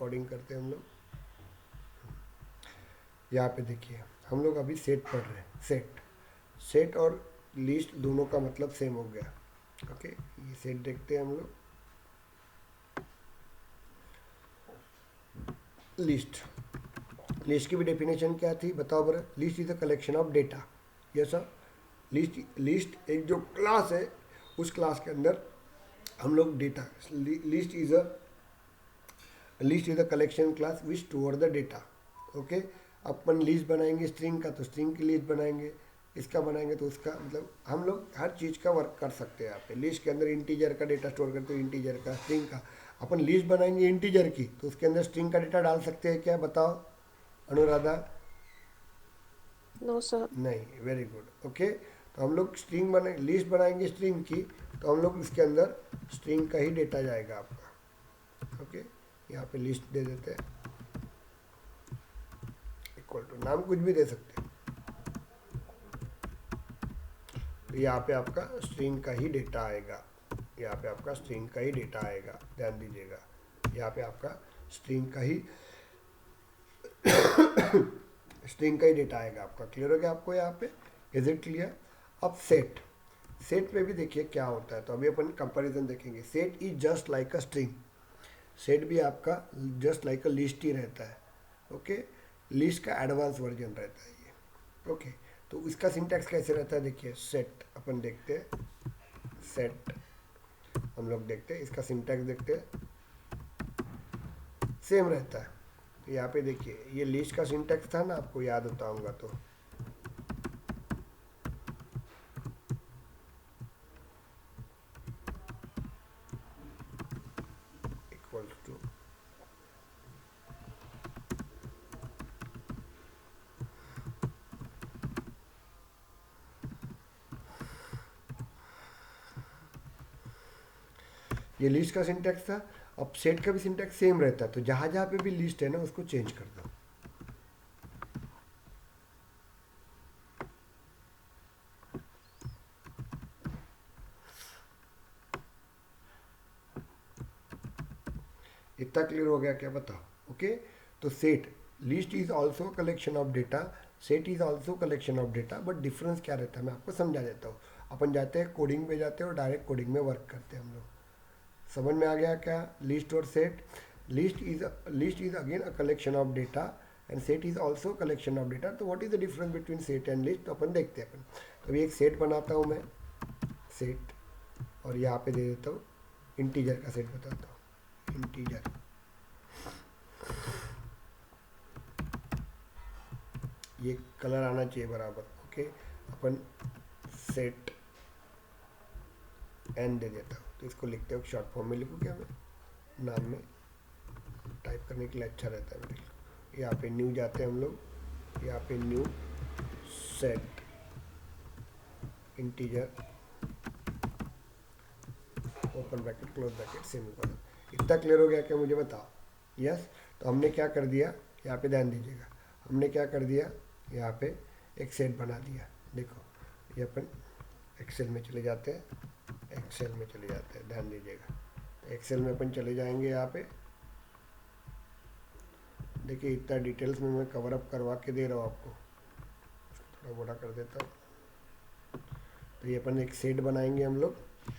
Coding करते हैं हम लोग। यहाँ पे देखिए हम लोग अभी सेट पढ़ रहे हैं। सेट सेट और लिस्ट दोनों का मतलब सेम हो गया। ओके, ये सेट देखते हैं हम लोग। लिस्ट लिस्ट की भी डेफिनेशन क्या थी बताओ बरा। List is a collection of data. Yes sir. List एक जो क्लास है, उस क्लास के अंदर हम लोग data, list is a collection class which store the data. Okay, upon list बनाएंगे स्ट्रिंग का तो स्ट्रिंग की लिस्ट बनाएंगे, इसका बनाएंगे तो उसका, मतलब हम लोग हर चीज़ का वर्क कर सकते हैं यहाँ पे। लिस्ट के अंदर इंटीजर का डेटा स्टोर करते हैं, इंटीजर का, स्ट्रिंग का। अपन लिस्ट बनाएंगे इंटीजर की तो उसके अंदर स्ट्रिंग का डेटा डाल सकते हैं क्या, बताओ अनुराधा? No sir. नहीं, वेरी गुड। ओके, तो हम लोग लिस्ट बनाएंगे स्ट्रिंग की तो हम लोग इसके अंदर स्ट्रिंग का ही डेटा जाएगा आपका। ओके, यहाँ पे लिस्ट दे देते हैं, इक्वल टू, नाम कुछ भी दे सकते हैं। तो यहाँ पे आपका स्ट्रिंग का ही डेटा आएगा, यहाँ पे आपका स्ट्रिंग का ही डेटा आएगा, ध्यान दीजिएगा। यहाँ पे आपका स्ट्रिंग का ही स्ट्रिंग का ही डेटा आएगा आपका। क्लियर हो गया आपको यहाँ पे? Is it clear? अब सेट, सेट पे भी देखिए क्या होता है। तो अभी अपन कंपैरिजन देखेंगे। Set is just like a string. Set भी आपका जस्ट लाइक अ लिस्ट ही रहता है। ओके, लिस्ट का एडवांस वर्जन रहता है ये। ओके, तो इसका सिंटैक्स कैसे रहता है देखिए। सेट अपन देखते हैं, सेट हम लोग देखते हैं, इसका सिंटैक्स देखते हैं, सेम रहता है। तो यहाँ पे देखिए ये लिस्ट का सिंटैक्स था ना, आपको याद होता होगा तो इक्वल टू, ये लिस्ट का सिंटैक्स था। अब सेट का भी सिंटैक्स सेम रहता है, तो जहाँ जहाँ पे भी लिस्ट है ना उसको चेंज कर दो। इतना क्लियर हो गया क्या, बताओ? ओके, तो set, list is also collection of data, set is also collection of data, but difference क्या रहता है मैं आपको समझा देता हूँ। अपन जाते हैं कोडिंग पे जाते हैं और डायरेक्ट कोडिंग में वर्क करते हैं हम लोग। समझ में आ गया क्या लिस्ट और set? List is again a collection of data and set is also collection of data. तो what is the difference between set and list, तो अपन देखते हैं अपन। तो अभी एक सेट बनाता हूँ मैं, सेट, और यहाँ पे दे देता हूँ इंटीजर का सेट बताता हूँ, इंटीजर। ये कलर आना चाहिए बराबर। ओके, अपन सेट एन दे देता हूँ, तो इसको लिखते हो शॉर्ट फॉर्म में लिखूँ क्या मैं, नाम में टाइप करने के लिए अच्छा रहता है मेरे लिए। यहाँ पे न्यू जाते हैं हम लोग, यहाँ पे new set integer open bracket close bracket semicolon. इतना क्लियर हो गया क्या, मुझे बताओ? यस। तो हमने क्या कर दिया, यहाँ पे ध्यान दीजिएगा, हमने क्या कर दिया, यहाँ पे एक सेट बना दिया। देखो ये अपन एक्सेल में चले जाते हैं, एक्सेल में चले जाते हैं, ध्यान दीजिएगा। एक्सेल में अपन चले जाएंगे, यहाँ पे देखिए इतना डिटेल्स में मैं कवर अप करवा के दे रहा हूँ आपको, थोड़ा बड़ा कर देता हूँ। तो ये अपन एक सेट बनाएंगे हम लोग,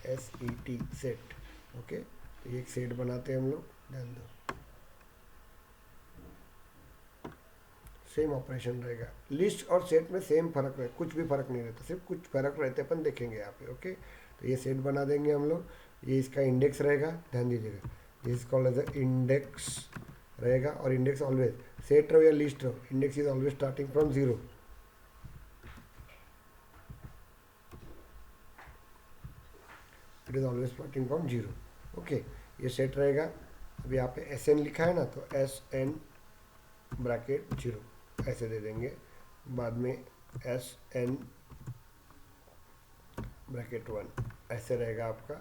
SET सेट। ओके, तो ये एक सेट बनाते हैं हम लोग, ध्यान दो, सेम ऑपरेशन रहेगा। लिस्ट और सेट में सेम फर्क रहे, कुछ भी फर्क नहीं रहता, सिर्फ कुछ फर्क रहते अपन देखेंगे यहाँ पे। ओके, तो ये सेट बना देंगे हम लोग, ये इसका इंडेक्स रहेगा, ध्यान दीजिएगा, ये इज कॉल्ड एज इंडेक्स रहेगा। और इंडेक्स ऑलवेज, सेट रहो या लिस्ट रहो, index is always starting from zero. It is always starting from zero. Okay, ये सेट रहेगा। अब यहाँ पे SN लिखा है ना, तो SN ब्रैकेट जीरो ऐसे दे देंगे, बाद में SN ब्रैकेट 1 ऐसे रहेगा आपका।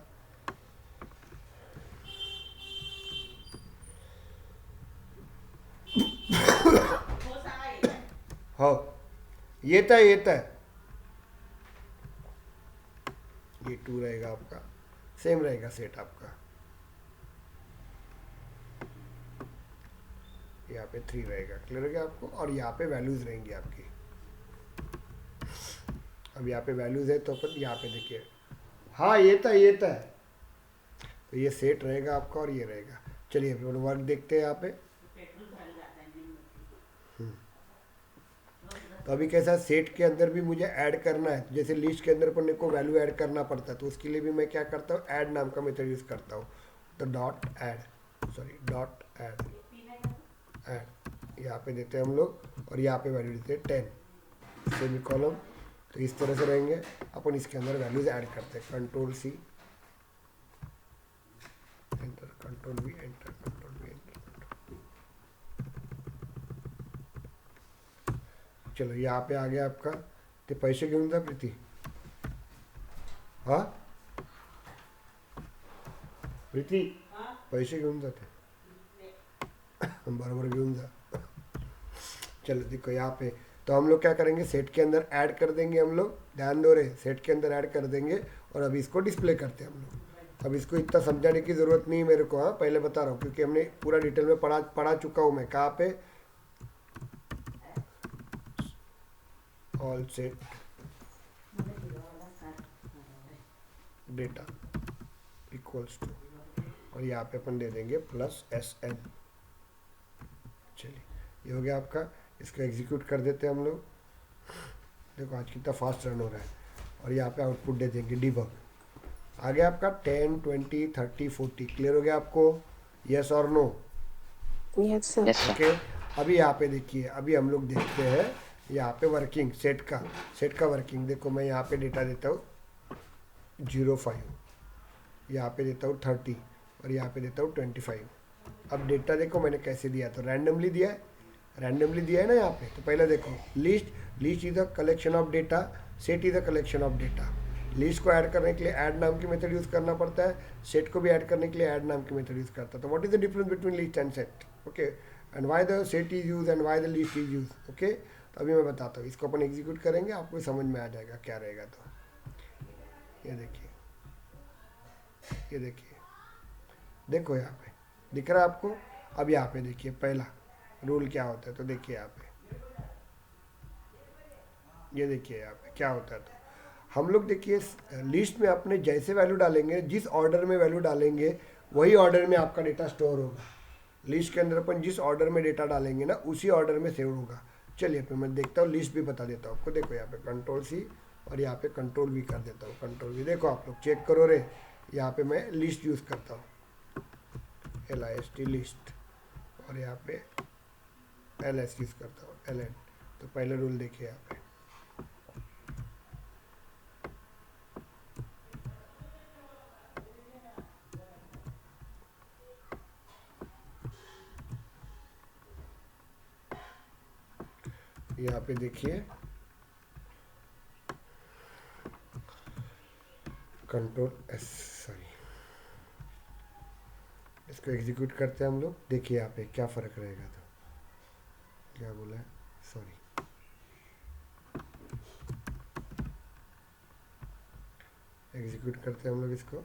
हाँ, ये था, ये था, ये 2 रहेगा आपका, सेम रहेगा सेट आपका। यहाँ पे 3 रहेगा। क्लियर हो गया आपको? और यहाँ पे वैल्यूज़ रहेंगी आपकी। अब यहाँ पे वैल्यूज़ है तो अपन यहाँ पे देखिए, हाँ ये था। तो ये सेट रहेगा आपका और ये रहेगा। चलिए फिर वर्क देखते हैं यहाँ पे। तो अभी कैसा, सेट के अंदर भी मुझे ऐड करना है, जैसे लिस्ट के अंदर अपने को वैल्यू ऐड करना पड़ता है, तो उसके लिए भी मैं क्या करता हूँ, ऐड नाम का मेथड यूज़ करता हूँ। तो डॉट ऐड यहाँ पे देते हैं हम लोग, और यहाँ पे वैल्यू देते हैं 10 सेमी कॉलम। तो इस तरह से रहेंगे। अपन इसके अंदर वैल्यूज ऐड करते हैं, control C enter, control V enter, control V enter. चलो यहाँ पे आ गया आपका। ते पैसे घेऊन जा प्रीती, हाँ प्रीती पैसे घेऊन जाते बराबर घेऊन जा। चलो देखो यहाँ पे, तो हम लोग क्या करेंगे, सेट के अंदर ऐड कर देंगे हम लोग, ध्यान दो रे, सेट के अंदर ऐड कर देंगे और अभी इसको डिस्प्ले करते हैं हम लोग। अब इसको इतना समझाने की ज़रूरत नहीं मेरे को, हाँ पहले बता रहा हूँ क्योंकि हमने पूरा डिटेल में पढ़ा चुका हूँ मैं। कहाँ पे, all set data equals to, और यहाँ पे अपन दे देंगे प्लस SN। चलिए ये हो गया आपका। इसको एग्जीक्यूट कर देते हैं हम लोग। देखो आज कितना फास्ट रन हो रहा है। और यहाँ पे आउटपुट दे देंगे डिबग। आ गया आपका 10, 20, 30, 40। क्लियर हो गया आपको? यस और नो? Yes sir. ओके। अभी यहाँ पे देखिए, अभी हम लोग देखते हैं यहाँ पे वर्किंग सेट का वर्किंग। देखो मैं यहाँ पे डेटा देता हूँ 05, यहाँ पे देता हूँ 30 और यहाँ पे देता हूँ 25। अब डेटा देखो मैंने कैसे दिया, तो रैंडमली दिया है ना यहाँ पे। तो पहले देखो, list is a collection of data, set is a collection of data. List को ऐड करने के लिए ऐड नाम की मेथड यूज़ करना पड़ता है, सेट को भी ऐड करने के लिए ऐड नाम की मेथड यूज़ करता है। तो what is the difference between list and set? Okay, and why the set is use and why the list is use. Okay, तो अभी मैं बताता हूँ, इसको अपन एग्जीक्यूट करेंगे, आपको समझ में आ जाएगा क्या रहेगा। तो ये देखिए, देखो यहाँ पे दिख रहा है आपको। अब यहाँ पे देखिए पहला रूल क्या होता है, तो देखिए यहाँ पे, ये देखिए यहाँ पे क्या होता है। तो हम लोग देखिए लिस्ट में अपने जैसे वैल्यू डालेंगे, जिस ऑर्डर में वैल्यू डालेंगे वही ऑर्डर में आपका डेटा स्टोर होगा। लिस्ट के अंदर अपन जिस ऑर्डर में डेटा डालेंगे ना, उसी ऑर्डर में सेव होगा। चलिए फिर मैं देखता हूँ, लिस्ट भी बता देता हूँ आपको। देखो यहाँ पे कंट्रोल सी और यहाँ पे कंट्रोल वी कर देता हूँ, कंट्रोल वी। देखो आप लोग चेक करो रे, यहाँ पे मैं लिस्ट यूज़ करता हूँ, LIST लिस्ट, और यहाँ पे LS यूज़ करता हूँ, LN। तो पहले रूल देखिए यहाँ पे, यहाँ पे देखिए कंट्रोल S, सॉरी, इसको एग्जीक्यूट करते हैं हम लोग। देखिए यहाँ पे क्या फ़र्क रहेगा। तो क्या बोला है, सॉरी, एग्जीक्यूट करते हैं हम लोग इसको।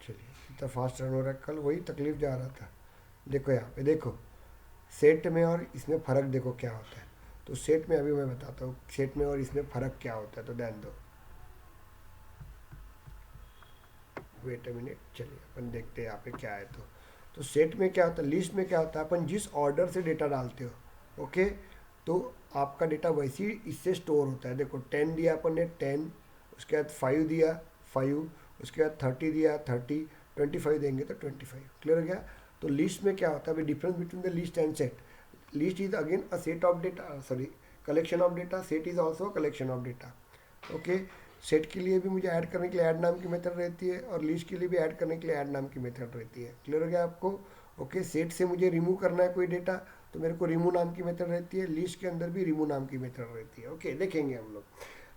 चलिए इतना फास्ट रन हो रहा है, कल वही तकलीफ जा रहा था। देखो यहाँ पे, देखो सेट में और इसमें फ़र्क देखो क्या होता है। तो सेट में अभी मैं बताता हूँ, सेट में और इसमें फ़र्क क्या होता है, तो ध्यान दो। वेट अ मिनट, चलिए अपन देखते हैं यहाँ पे क्या है। तो सेट में क्या होता है, लिस्ट में क्या होता है, अपन जिस ऑर्डर से डेटा डालते हो, ओके, तो आपका डेटा वैसे ही इससे स्टोर होता है। देखो 10 दिया अपन ने 10, उसके बाद 5 दिया 5, उसके बाद 30 दिया 30, 25 देंगे तो 25। क्लियर हो गया? तो लिस्ट में क्या होता है, अभी difference between the list and set. List is again a set of data, sorry collection of data. Set is also collection of data. Okay, set के लिए भी मुझे ऐड करने के लिए ऐड नाम की मेथड रहती है, और लिस्ट के लिए भी ऐड करने के लिए ऐड नाम की मेथड रहती है। क्लियर हो गया आपको? ओके, सेट से मुझे रिमूव करना है कोई डेटा, तो मेरे को रिमूव नाम की मेथड रहती है। लिस्ट के अंदर भी रिमूव नाम की मेथड रहती है। ओके, देखेंगे हम लोग।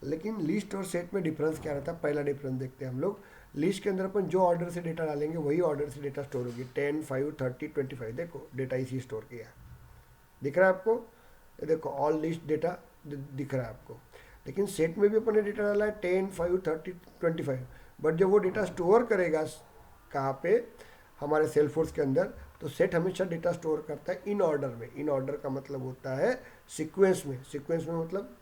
लेकिन लिस्ट और सेट में डिफरेंस क्या रहता है, पहला डिफरेंस देखते हैं हम लोग। लिस्ट के अंदर अपन जो ऑर्डर से डेटा डालेंगे वही ऑर्डर से डेटा स्टोर होगी। 10, 5, 30, 25, देखो डेटा इसी स्टोर किया। दिख रहा है आपको? ये देखो ऑल लिस्ट डेटा दिख रहा है आपको। लेकिन सेट में भी अपन ने डेटा डाला है 10, 5, 30, 25, बट जब वो डेटा स्टोर करेगा कहाँ पे, हमारे सेल्सफोर्स के अंदर, तो सेट हमेशा डेटा स्टोर करता है इन ऑर्डर में। इन ऑर्डर का मतलब होता है सीक्वेंस में। सीक्वेंस में मतलब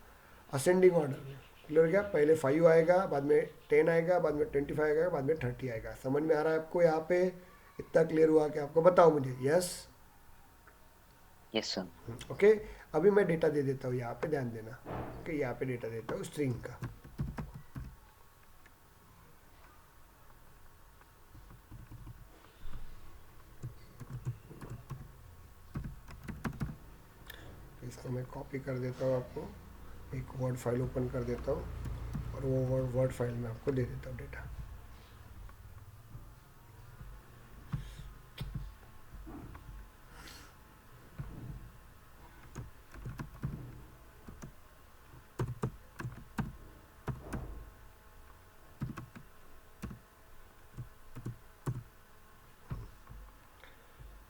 असेंडिंग ऑर्डर में। क्लियर क्या? पहले 5 आएगा, बाद में 10 आएगा, बाद में 25 आएगा, बाद में 30 आएगा। समझ में आ रहा है आपको? यहाँ पे इतना क्लियर हुआ कि आपको? बताओ मुझे। यस? Yes sir. ओके, अभी मैं डेटा दे देता हूँ, यहाँ पे ध्यान देना। ओके, यहाँ पे डेटा देता हूँ स्ट्रिंग का। इसको मैं कॉपी कर देता हूँ, आपको एक वर्ड फाइल ओपन कर देता हूँ और वो वर्ड फाइल में आपको दे देता हूँ डेटा।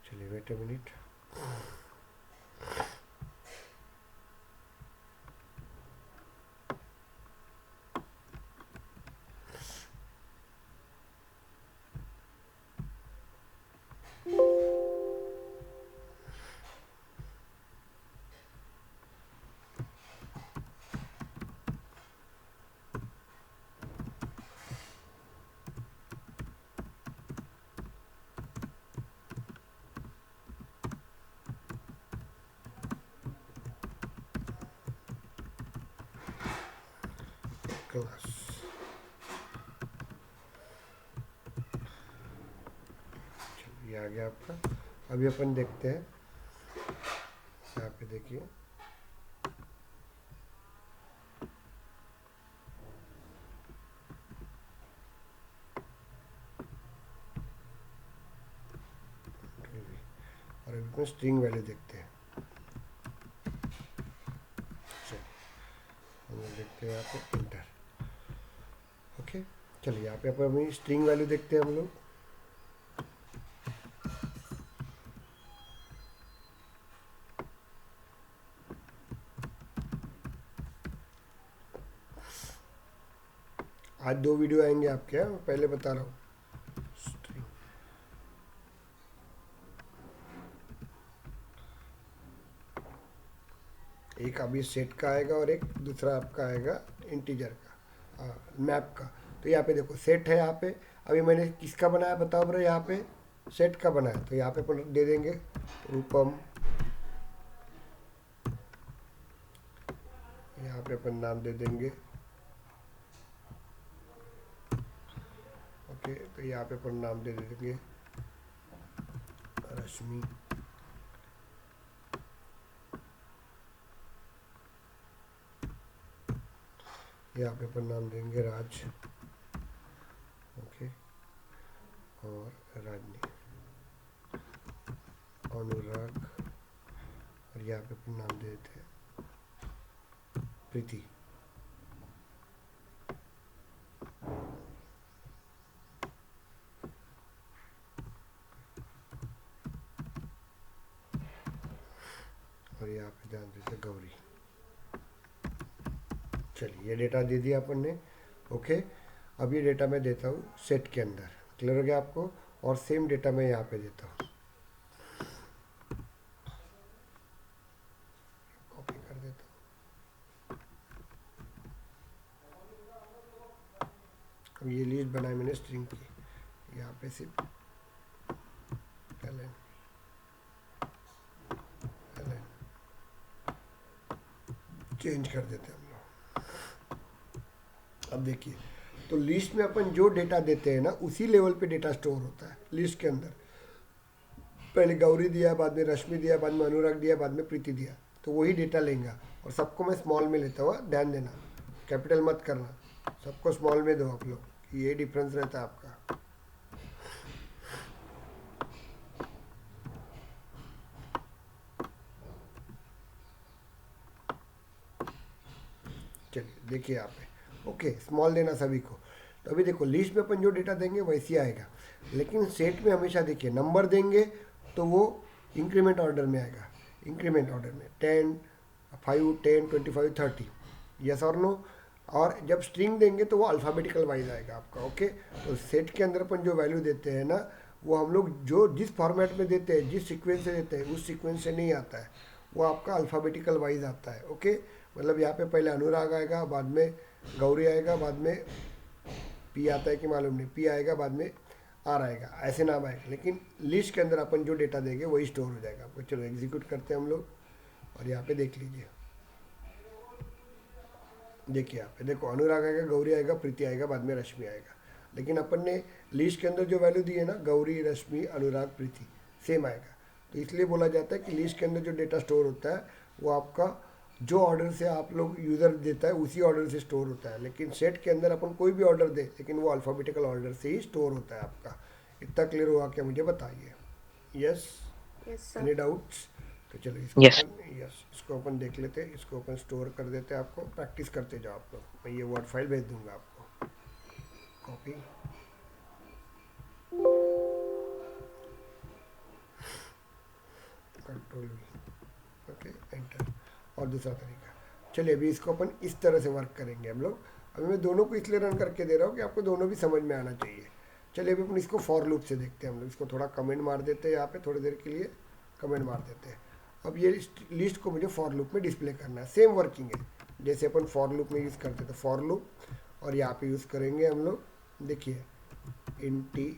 चलिए वेट अ मिनट। क्लास, चलिए आ गया आपका। अभी अपन देखते हैं, यहाँ पे देखिए और अभी अपन स्ट्रिंग वैल्यू देखते हैं। चलिए हम लोग देखते हैं यहाँ पे इंटर। ओके, चलिए यहाँ पे अपन अभी स्ट्रिंग वैल्यू देखते हैं हम लोग। आज 2 वीडियो आएंगे आपके, मैं पहले बता रहा हूँ। स्ट्रिंग, एक अभी सेट का आएगा और एक दूसरा आपका आएगा इंटीजर का, मैप का। तो यहाँ पे देखो सेट है। यहाँ पे अभी मैंने किसका बनाया बताओ ब्रो? यहाँ पे सेट का बनाया, तो यहाँ पे अपन दे देंगे रूपम। यहाँ पे अपन नाम दे देंगे, ओके। तो यहाँ पे अपन नाम दे देंगे रश्मि। यहाँ पे अपन नाम देंगे राज, ओके। और राजनी, अनुराग, और यहाँ पे अपन नाम दे देते हैं प्रीति। और यहाँ पे ध्यान देते हैं गौरी। चलिए ये डेटा दे दिया अपन ने, ओके। अब ये डेटा मैं देता हूँ सेट के अंदर। क्लियर हो गया आपको? और सेम डेटा मैं यहाँ पे देता हूँ, कॉपी कर देता हूँ। अब ये लिस्ट बनाई मैंने स्ट्रिंग की, यहाँ पे सिर्फ एलन चेंज कर देते हैं हम लोग। अब देखिए, तो लिस्ट में अपन जो डेटा देते हैं ना, उसी लेवल पे डेटा स्टोर होता है लिस्ट के अंदर। पहले गौरी दिया, बाद में रश्मि दिया, बाद में अनुराग दिया, बाद में प्रीति दिया, तो वही डेटा लेंगे। और सबको मैं स्मॉल में लेता हुआ, ध्यान देना, कैपिटल मत करना, सबको स्मॉल में दो आप लोग, ये डिफरेंस रहता है आपका। चलिए देखिए यहाँ पे, ओके, स्मॉल देना सभी को। तो अभी देखो लिस्ट में अपन जो डेटा देंगे वैसे ही आएगा, लेकिन सेट में हमेशा देखिए नंबर देंगे तो वो इंक्रीमेंट ऑर्डर में आएगा। इंक्रीमेंट ऑर्डर में 10, 5, 10, 25, 30, यस और नो। और जब स्ट्रिंग देंगे तो वो अल्फ़ाबेटिकल वाइज आएगा आपका, ओके। तो सेट के अंदर अपन जो वैल्यू देते हैं ना, वो हम लोग जो जिस फॉर्मेट में देते हैं, जिस सीक्वेंस से देते हैं, उस सीक्वेंस से नहीं आता है, वो आपका अल्फ़ाबेटिकल वाइज आता है। ओके, मतलब यहाँ पे पहले अनुराग आएगा, बाद में गौरी आएगा, बाद में पी आता है कि मालूम नहीं, पी आएगा, बाद में आर आएगा, ऐसे नाम आएगा। लेकिन लिस्ट के अंदर अपन जो डेटा देंगे वही स्टोर हो जाएगा आपको। चलो एग्जीक्यूट करते हैं हम लोग, और यहाँ पे देख लीजिए, देखिए यहाँ पे देखो, अनुराग आएगा, गौरी आएगा, प्रीति आएगा, बाद में रश्मि आएगा। लेकिन अपन ने लिस्ट के अंदर जो वैल्यू दी है ना, गौरी, रश्मि, अनुराग, प्रीति, सेम आएगा। तो इसलिए बोला जाता है कि लिस्ट के अंदर जो डेटा स्टोर होता है वो आपका जो ऑर्डर से आप लोग यूज़र देता है उसी ऑर्डर से स्टोर होता है। लेकिन सेट के अंदर अपन कोई भी ऑर्डर दे, लेकिन वो अल्फ़ाबेटिकल ऑर्डर से ही स्टोर होता है आपका। इतना क्लियर हुआ क्या, मुझे बताइए। Yes, Yes, sir. Any doubts? तो चलो इसको Yes. इसको अपन देख लेते हैं, इसको अपन स्टोर कर देते हैं। आपको प्रैक्टिस करते जाओ आप लोग। मैं ये वर्ड फाइल भेज दूंगा आपको, copy. Control we, okay, enter. और दूसरा तरीका, चलिए अभी इसको अपन इस तरह से वर्क करेंगे हम लोग। अभी मैं दोनों को इसलिए रन करके दे रहा हूँ कि आपको दोनों भी समझ में आना चाहिए। चलिए अभी अपन इसको फॉर लूप से देखते हैं हम लोग। इसको थोड़ा कमेंट मार देते हैं, यहाँ पे थोड़ी देर के लिए कमेंट मार देते हैं। अब ये लिस्ट को मुझे फॉर लूप में डिस्प्ले करना है। सेम वर्किंग है जैसे अपन फॉर लूप में यूज़ करते थे, फॉर लूप। और यहाँ पे यूज़ करेंगे हम लोग, देखिए, इंटीजर,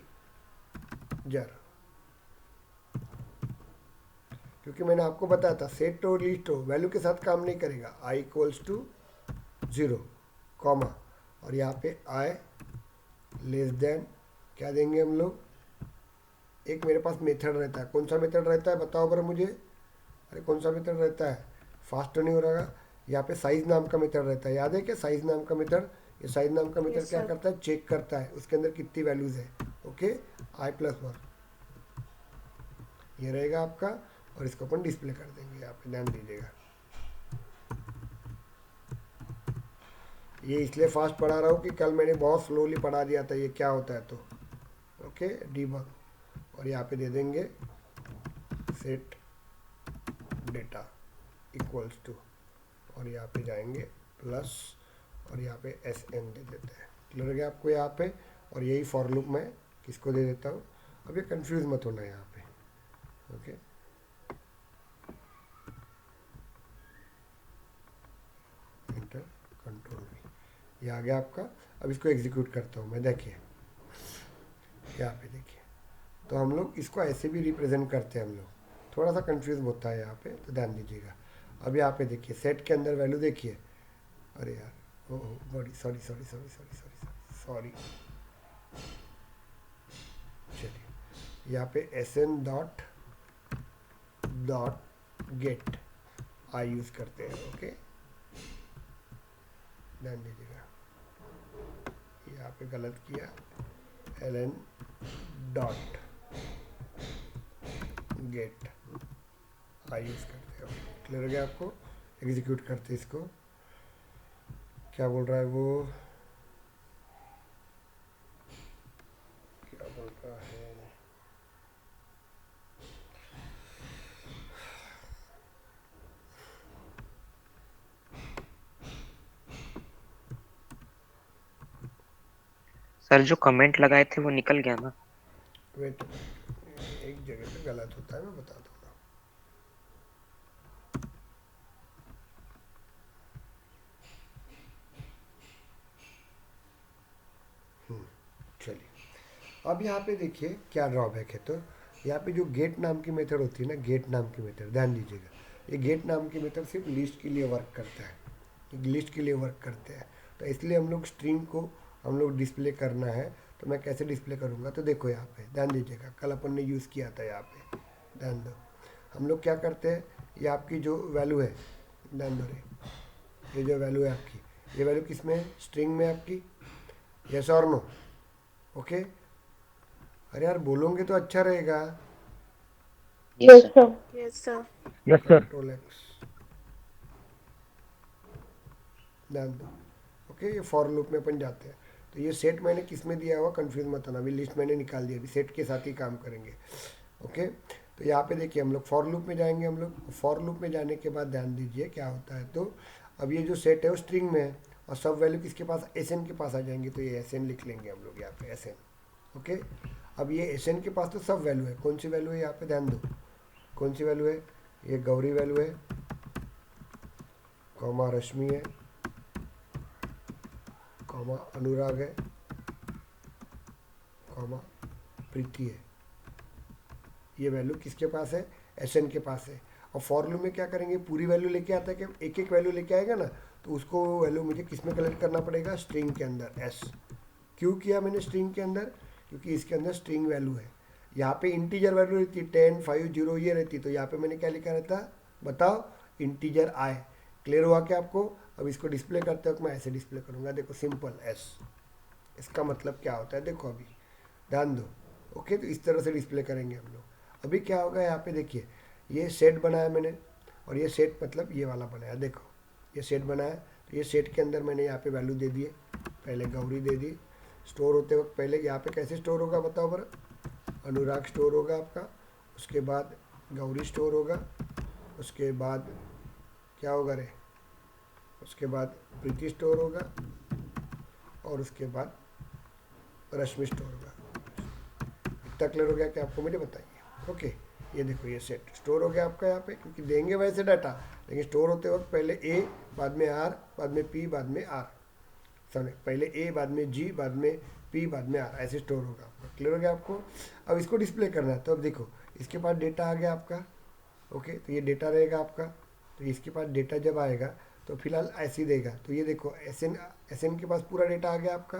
क्योंकि मैंने आपको बताया था सेट और लिस्ट हो वैल्यू के साथ काम नहीं करेगा। i इक्वल्स टू 0, कॉमा, और यहाँ पे i लेस देन क्या देंगे हम लोग, एक मेरे पास मेथड रहता है। कौन सा मेथड रहता है बताओ बरा मुझे, अरे कौन सा मेथड रहता है, फास्ट तो नहीं हो रहा। यहाँ पे साइज नाम का मेथड रहता है, याद है क्या साइज नाम का मेथड? ये साइज नाम का मेथड Yes, क्या sir. करता है, चेक करता है उसके अंदर कितनी वैल्यूज है। ओके, i+1 ये रहेगा आपका, और इसको अपन डिस्प्ले कर देंगे। यहाँ पे ध्यान दीजिएगा, ये इसलिए फास्ट पढ़ा रहा हूँ कि कल मैंने बहुत स्लोली पढ़ा दिया था ये क्या होता है। तो ओके, डीबग, और यहाँ पे दे देंगे सेट डेटा इक्वल्स टू, और यहाँ पे जाएंगे प्लस, और यहाँ पे SN दे देते हैं। क्लियर हो गया आपको यहाँ पे? और यही फॉर लूप मैं किसको दे देता हूँ, अब ये कंफ्यूज मत होना यहाँ पे। ओके, एंटर, कंट्रोल वी, ये आ गया आपका। अब इसको एग्जीक्यूट करता हूँ मैं, देखिए यहाँ पे देखिए। तो हम लोग इसको ऐसे भी रिप्रेजेंट करते हैं हम लोग, थोड़ा सा कंफ्यूज होता है यहाँ पे, तो ध्यान दीजिएगा। अब यहाँ पे देखिए सेट के अंदर वैल्यू देखिए, अरे यार, ओह बड़ी sorry sorry sorry sorry sorry sorry, चलिए यहाँ पे SN डॉट गेट आई यूज़ करते हैं। ओके, ध्यान दीजिएगा, यहाँ पे गलत किया, LN डॉट गेट आई यूज़ करते हैं। क्लियर हो गया आपको? एग्जीक्यूट करते इसको, क्या बोल रहा है वो, क्या बोल रहा है, सर जो कमेंट लगाए थे वो निकल गया ना? वेट, एक जगह पे गलत होता है, मैं बता दूंगा। चलिए अब यहाँ पे देखिए क्या ड्रॉबैक है। तो यहाँ पे जो गेट नाम की मेथड होती है ना, गेट नाम की मेथड, ध्यान दीजिएगा, ये गेट नाम की मेथड सिर्फ लिस्ट के लिए वर्क करता है, लिस्ट के लिए वर्क करते हैं। तो इसलिए हम लोग स्ट्रिंग को हम लोग डिस्प्ले करना है, तो मैं कैसे डिस्प्ले करूँगा, तो देखो यहाँ पे ध्यान दीजिएगा, कल अपन ने यूज़ किया था यहाँ पे, ध्यान दो। हम लोग क्या करते हैं, ये आपकी जो वैल्यू है, ध्यान दो रे, ये जो वैल्यू है आपकी, ये वैल्यू किस में है, स्ट्रिंग में आपकी, यस और नो? ओके, अरे यार बोलोगे तो अच्छा रहेगा। Yes sir. Yes, sir. Yes sir. Control x, ध्यान दो। ओके, ये फॉर लूप में अपन जाते हैं। तो ये सेट मैंने किस में दिया हुआ, कंफ्यूज मत होना, अभी लिस्ट मैंने निकाल दिया, अभी सेट के साथ ही काम करेंगे। ओके, तो यहाँ पे देखिए हम लोग फॉर लूप में जाएंगे। हम लोग फॉर लूप में जाने के बाद ध्यान दीजिए क्या होता है। तो अब ये जो सेट है वो स्ट्रिंग में है, और सब वैल्यू किसके पास, SN के पास आ जाएंगे। तो ये SN लिख लेंगे हम लोग यहाँ पे, SN। ओके, अब ये एस एन के पास तो सब वैल्यू है, कौन सी वैल्यू है यहाँ पे ध्यान दो, कौन सी वैल्यू है, ये गौरी वैल्यू है, कॉमा रश्मि है, कॉमा अनुराग है, कॉमा प्रीति है। ये वैल्यू किसके पास है, एस एन के पास है। और फॉर लूप में क्या करेंगे, पूरी वैल्यू लेके आता है कि एक एक वैल्यू लेके आएगा ना, तो उसको वैल्यू मुझे किस में कलेक्ट करना पड़ेगा, स्ट्रिंग के अंदर एस। क्यों किया मैंने स्ट्रिंग के अंदर, क्योंकि इसके अंदर स्ट्रिंग वैल्यू है। यहाँ पे इंटीजर वैल्यू रहती 10, 5, 0 ये रहती, तो यहाँ पे मैंने क्या लिखा रहता, बताओ, इंटीजर आई। क्लियर हुआ क्या आपको। अब इसको डिस्प्ले करते वक्त मैं ऐसे डिस्प्ले करूँगा, देखो सिंपल एस। इसका मतलब क्या होता है, देखो अभी ध्यान दो। ओके, तो इस तरह से डिस्प्ले करेंगे हम लोग। अभी क्या होगा यहाँ पे देखिए, ये सेट बनाया मैंने, और ये सेट मतलब ये वाला बनाया, देखो ये सेट बनाया, तो ये सेट के अंदर मैंने यहाँ पे वैल्यू दे दिए, पहले गौरी दे दी। स्टोर होते वक्त पहले यहाँ पे कैसे स्टोर होगा बताओ बर, अनुराग स्टोर होगा आपका, उसके बाद गौरी स्टोर होगा, उसके बाद क्या होगा रे, उसके बाद प्रीति स्टोर होगा, और उसके बाद रश्मि स्टोर होगा। इतना क्लियर हो गया कि आपको मुझे बताइए। ओके, ये देखो ये सेट स्टोर हो गया आपका यहाँ पे, क्योंकि देंगे वैसे डाटा, लेकिन स्टोर होते वक्त पहले ए, बाद में आर, बाद में पी, बाद में आर, समझे, पहले ए, बाद में जी, बाद में पी, बाद में आर, ऐसे स्टोर होगा आपका। क्लियर हो गया आपको। अब इसको डिस्प्ले करना है, तो अब देखो इसके पास डेटा आ गया आपका। ओके, तो ये डेटा रहेगा आपका, तो इसके पास डेटा जब आएगा तो फिलहाल ऐसे ही देगा। तो ये देखो एस एन के पास पूरा डेटा आ गया आपका,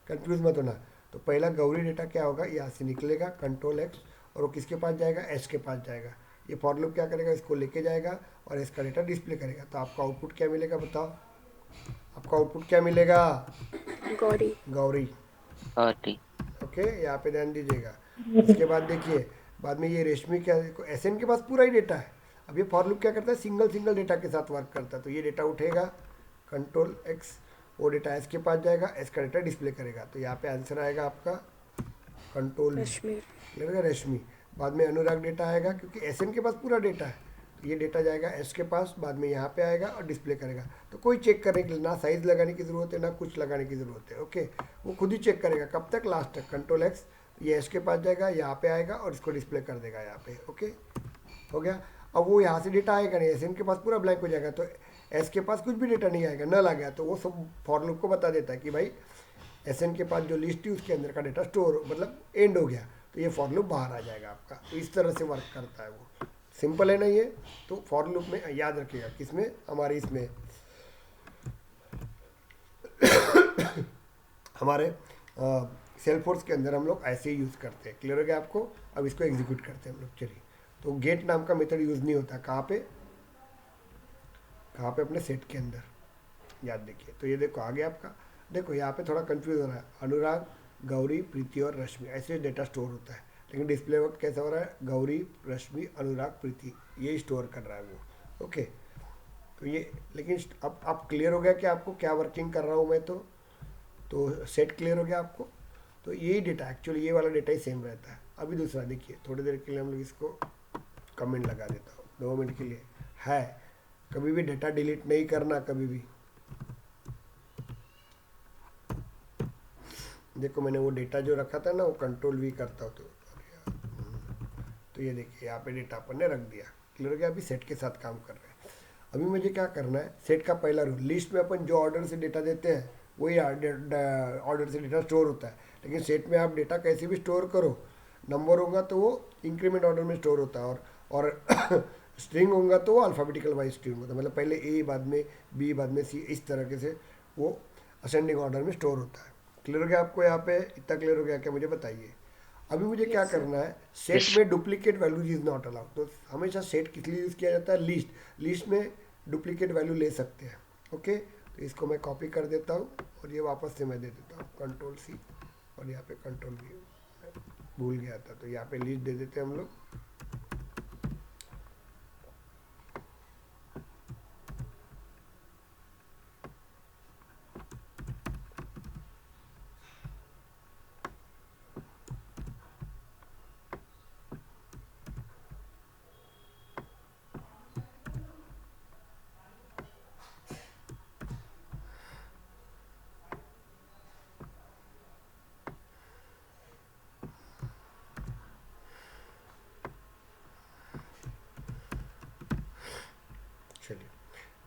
कंफ्यूज मत होना। तो पहला गौरी डेटा क्या होगा, यहाँ से निकलेगा कंट्रोल एक्स, और वो किसके पास जाएगा, एस के पास जाएगा। ये फॉर लूप क्या करेगा, इसको लेके जाएगा और इसका डेटा डिस्प्ले करेगा। तो आपका आउटपुट क्या मिलेगा बताओ, आपका आउटपुट क्या मिलेगा, गौरी। गौरी। और टी। ओके, यहाँ पे ध्यान दीजिएगा। इसके बाद देखिए, बाद में ये रेशमी क्या, एस एन के पास पूरा ही डेटा है। अब ये फॉर लूप क्या करता है, सिंगल सिंगल डेटा के साथ वर्क करता है। तो ये डेटा उठेगा कंट्रोल एक्स, वो डेटा एस के पास जाएगा, एस का डेटा डिस्प्ले करेगा। तो यहाँ पे आंसर आएगा आपका कंट्रोल वी, रश्मि। लगेगा रश्मि। बाद में अनुराग डेटा आएगा, क्योंकि एस एन के पास पूरा डेटा है, तो ये डेटा जाएगा एस के पास, बाद में यहाँ पे आएगा और डिस्प्ले करेगा। तो कोई चेक करने के लिए ना साइज लगाने की ज़रूरत है, ना कुछ लगाने की ज़रूरत है। ओके, वो खुद ही चेक करेगा, कब तक, लास्ट तक। कंट्रोल एक्स, ये एस के पास जाएगा, यहाँ पे आएगा और इसको डिस्प्ले कर देगा यहाँ पे। ओके, हो गया। अब वो यहाँ से डेटा आएगा नहीं, एस एन के पास पूरा ब्लैंक हो जाएगा, तो एस के पास कुछ भी डेटा नहीं आएगा, नल आ गया। तो वो सब फॉर लूप को बता देता है कि भाई एस एन के पास जो लिस्ट थी उसके अंदर का डेटा स्टोर मतलब एंड हो गया, तो ये फॉर लूप बाहर आ जाएगा आपका। तो इस तरह से वर्क करता है वो। सिंपल है ना ये। तो फॉर लूप में याद रखिएगा, किसमें, हमारे इसमें हमारे सेल्फोर्स के अंदर हम लोग ऐसे ही यूज़ करते हैं। क्लियर हो गया आपको। अब इसको एग्जीक्यूट करते हैं हम लोग, चलिए। तो गेट नाम का मेथड यूज़ नहीं होता, कहाँ पे, कहाँ पे, अपने सेट के अंदर, याद देखिए। तो ये देखो आ गया आपका। देखो यहाँ पे थोड़ा कंफ्यूज हो रहा है, अनुराग, गौरी, प्रीति और रश्मि, ऐसे डेटा स्टोर होता है। लेकिन डिस्प्ले वक्त कैसा हो रहा है, गौरी, रश्मि, अनुराग, प्रीति, ये स्टोर कर रहा है वो। ओके, तो ये, लेकिन अब क्लियर हो गया कि आपको क्या वर्किंग कर रहा हूँ मैं। तो सेट क्लियर हो गया आपको। तो यही डेटा, एक्चुअली ये वाला डेटा ही सेम रहता है। अभी दूसरा देखिए, थोड़ी देर के लिए हम लोग इसको कमेंट लगा देता हूँ, 2 मिनट के लिए है। कभी भी डेटा डिलीट नहीं करना, कभी भी। देखो मैंने वो डेटा जो रखा था ना, वो कंट्रोल वी करता हूँ, तो ये देखिए यहाँ पे डेटा अपन ने रख दिया। क्लियर हो गया। अभी सेट के साथ काम कर रहे हैं। अभी मुझे क्या करना है, सेट का पहला रूल, लिस्ट में अपन जो ऑर्डर से डेटा देते हैं वही ऑर्डर से डेटा स्टोर होता है। लेकिन सेट में आप डेटा कैसे भी स्टोर करो, नंबर होगा तो वो इंक्रीमेंट ऑर्डर में स्टोर होता है, और स्ट्रिंग होगा तो वो अल्फ़ाबेटिकल वाइज स्ट्रिंग होता है, मतलब पहले ए, बाद में बी, बाद में सी, इस तरह से वो असेंडिंग ऑर्डर में स्टोर होता है। क्लियर हो गया आपको। यहाँ पे इतना क्लियर हो गया क्या, मुझे बताइए। अभी मुझे क्या Yes, sir. करना है, सेट में duplicate values is not allowed. तो हमेशा सेट किस लिए यूज़ किया जाता है, लिस्ट में डुप्लीकेट वैल्यू ले सकते हैं। ओके, तो इसको मैं कॉपी कर देता हूँ और ये वापस से मैं दे देता हूँ कंट्रोल सी, और यहाँ पे कंट्रोल वी, भूल गया था, तो यहाँ पे लिस्ट दे देते हैं हम लोग।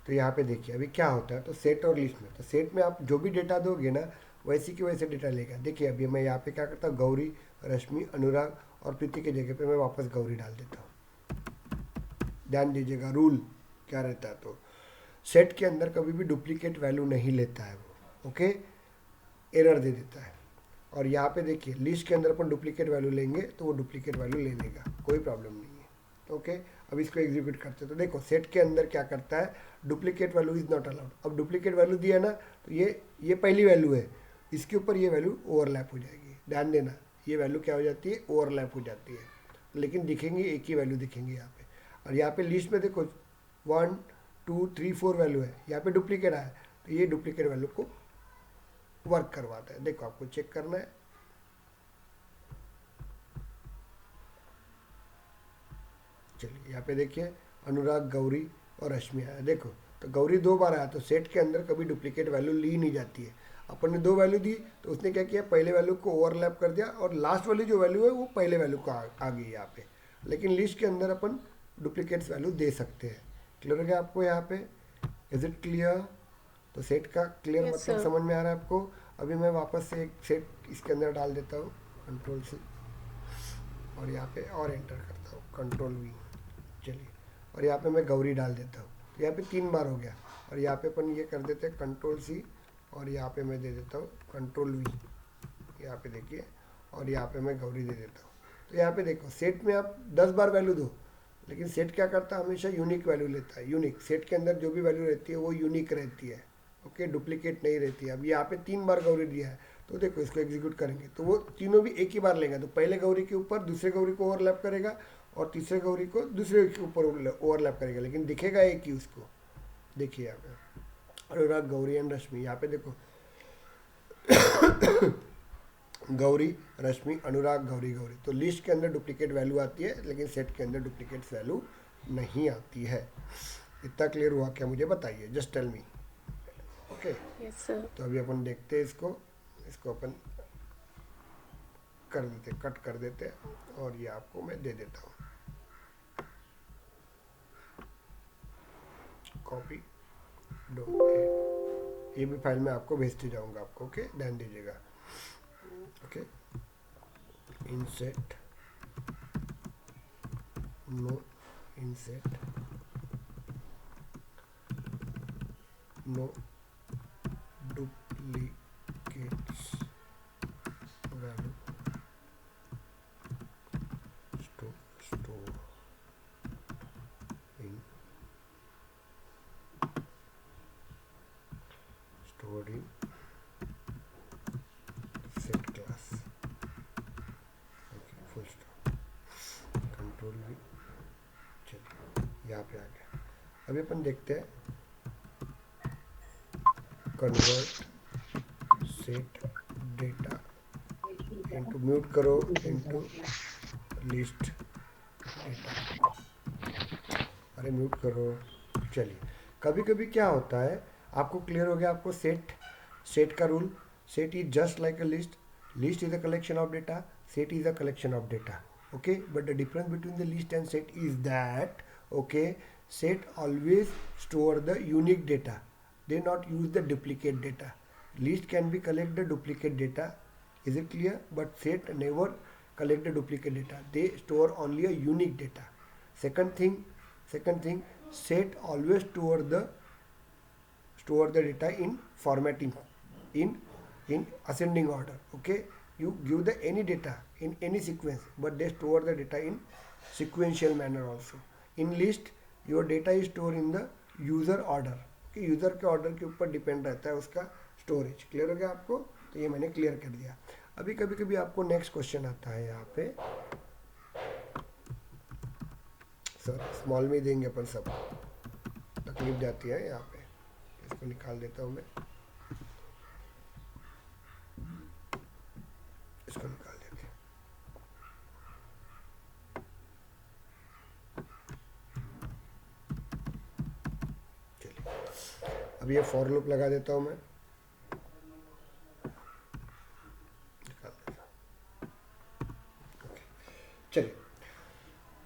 तो यहाँ पे देखिए अभी क्या होता है, तो सेट और लिस्ट में, तो सेट में आप जो भी डेटा दोगे ना वैसी की वैसे डेटा लेगा। देखिए अभी मैं यहाँ पे क्या करता हूँ, गौरी, रश्मि, अनुराग और प्रीति की जगह पे मैं वापस गौरी डाल देता हूँ। ध्यान दीजिएगा रूल क्या रहता है, तो सेट के अंदर कभी भी डुप्लीकेट वैल्यू नहीं लेता है वो, ओके, एरर दे देता है। और यहाँ पे देखिए लिस्ट के अंदर अपन डुप्लीकेट वैल्यू लेंगे तो वो डुप्लीकेट वैल्यू ले लेगा, कोई प्रॉब्लम नहीं है, ओके। अब इसको एग्जीक्यूट करते हैं तो देखो सेट के अंदर क्या करता है, duplicate value is not allowed. अब डुप्लीकेट वैल्यू दिया ना, तो ये पहली वैल्यू है, इसके ऊपर ये वैल्यू ओवरलैप हो जाएगी। ध्यान देना, ये वैल्यू क्या हो जाती है, ओवरलैप हो जाती है, लेकिन दिखेंगे एक ही वैल्यू दिखेंगे यहाँ पे। और यहाँ पे लिस्ट में देखो 1 2 3 4 वैल्यू है, यहाँ पे डुप्लीकेट आया, तो ये डुप्लीकेट वैल्यू को वर्क करवाता है। देखो आपको चेक करना है, चलिए यहाँ पे देखिए अनुराग, गौरी और रश्मि आया। देखो तो गौरी 2 बार आया, तो सेट के अंदर कभी डुप्लीकेट वैल्यू ली नहीं जाती है। अपन ने 2 वैल्यू दी तो उसने क्या किया, पहले वैल्यू को ओवरलैप कर दिया और लास्ट वाली जो वैल्यू है वो पहले वैल्यू को आ गई यहाँ पे। लेकिन लिस्ट के अंदर अपन डुप्लीकेट्स वैल्यू दे सकते हैं। क्लियर हो गया आपको यहाँ पे, इज इट क्लियर? तो सेट का क्लियर Yes, मतलब sir. समझ में आ रहा है आपको? अभी मैं वापस से एक सेट इसके अंदर डाल देता हूँ, कंट्रोल से, और यहाँ पे और एंटर करता हूँ, कंट्रोल वी। चलिए, और यहाँ पे मैं गौरी डाल देता हूँ, तो यहाँ पे 3 बार हो गया। और यहाँ पे अपन ये कर देते हैं कंट्रोल सी, और यहाँ पे मैं दे देता हूँ कंट्रोल वी, यहाँ पे देखिए, और यहाँ पे मैं गौरी दे देता हूँ। तो यहाँ पे देखो सेट में आप 10 बार वैल्यू दो, लेकिन सेट क्या करता है, हमेशा यूनिक वैल्यू लेता है। यूनिक, सेट के अंदर जो भी वैल्यू रहती है वो यूनिक रहती है, ओके, डुप्लीकेट नहीं रहती है। अब यहाँ पे 3 बार गौरी दिया है, तो देखो इसको एग्जीक्यूट करेंगे तो वो तीनों भी एक ही बार लेगा। तो पहले गौरी के ऊपर दूसरे गौरी को ओवरलैप करेगा, और तीसरे गौरी को दूसरे के ऊपर ओवरलैप करेगा, लेकिन दिखेगा एक ही उसको। देखिए यहाँ पे अनुराग, गौरी एंड रश्मि, यहाँ पे देखो गौरी, रश्मि, अनुराग, गौरी, गौरी। तो लिस्ट के अंदर डुप्लीकेट वैल्यू आती है, लेकिन सेट के अंदर डुप्लीकेट वैल्यू नहीं आती है। इतना क्लियर हुआ क्या, मुझे बताइए, just tell me, okay. Yes, sir. तो अभी अपन देखते हैं इसको, इसको अपन कर देते, कट कर देते हैं, और ये आपको मैं दे देता हूँ, कॉपी डो, ये भी फाइल में आपको भेजते जाऊंगा आपको, ओके, ध्यान दीजिएगा, okay. In set, no in set, no duplicates value, store in, stored in set class, okay, full stop, control भी। चलिए यहाँ पे आ गया। अभी अपन देखते हैं convert set data into, mute करो, इनटू लिस्ट डेटा, अरे म्यूट करो। चलिए, कभी कभी क्या होता है, आपको क्लियर हो गया आपको सेट का rule, set is just like a list, list is a collection of data, set is a collection of data, okay, but the difference between the list and set is that, okay, set always store the unique data, they not use the duplicate data. List can be collect the duplicate data, is it clear? But set never collect the duplicate data, they store only a unique data. Second thing, set always store the data in formatting, in ascending order, okay. You give the any data in any sequence, but they store the data in sequential manner also. In list your data is stored in the user order, okay, user के order के ऊपर depend रहता है उसका storage. Clear हो गया आपको? तो ये मैंने क्लियर कर दिया। अभी कभी कभी आपको नेक्स्ट क्वेश्चन आता है यहाँ पे, सर स्मॉल में देंगे अपन, सब तकलीफ जाती है यहाँ पे, इसको निकाल देता हूँ मैं, इसको निकाल देते हैं। चलिए अब ये फॉर लूप लगा देता हूँ मैं, निकाल देता हूँ, ओके। चलिए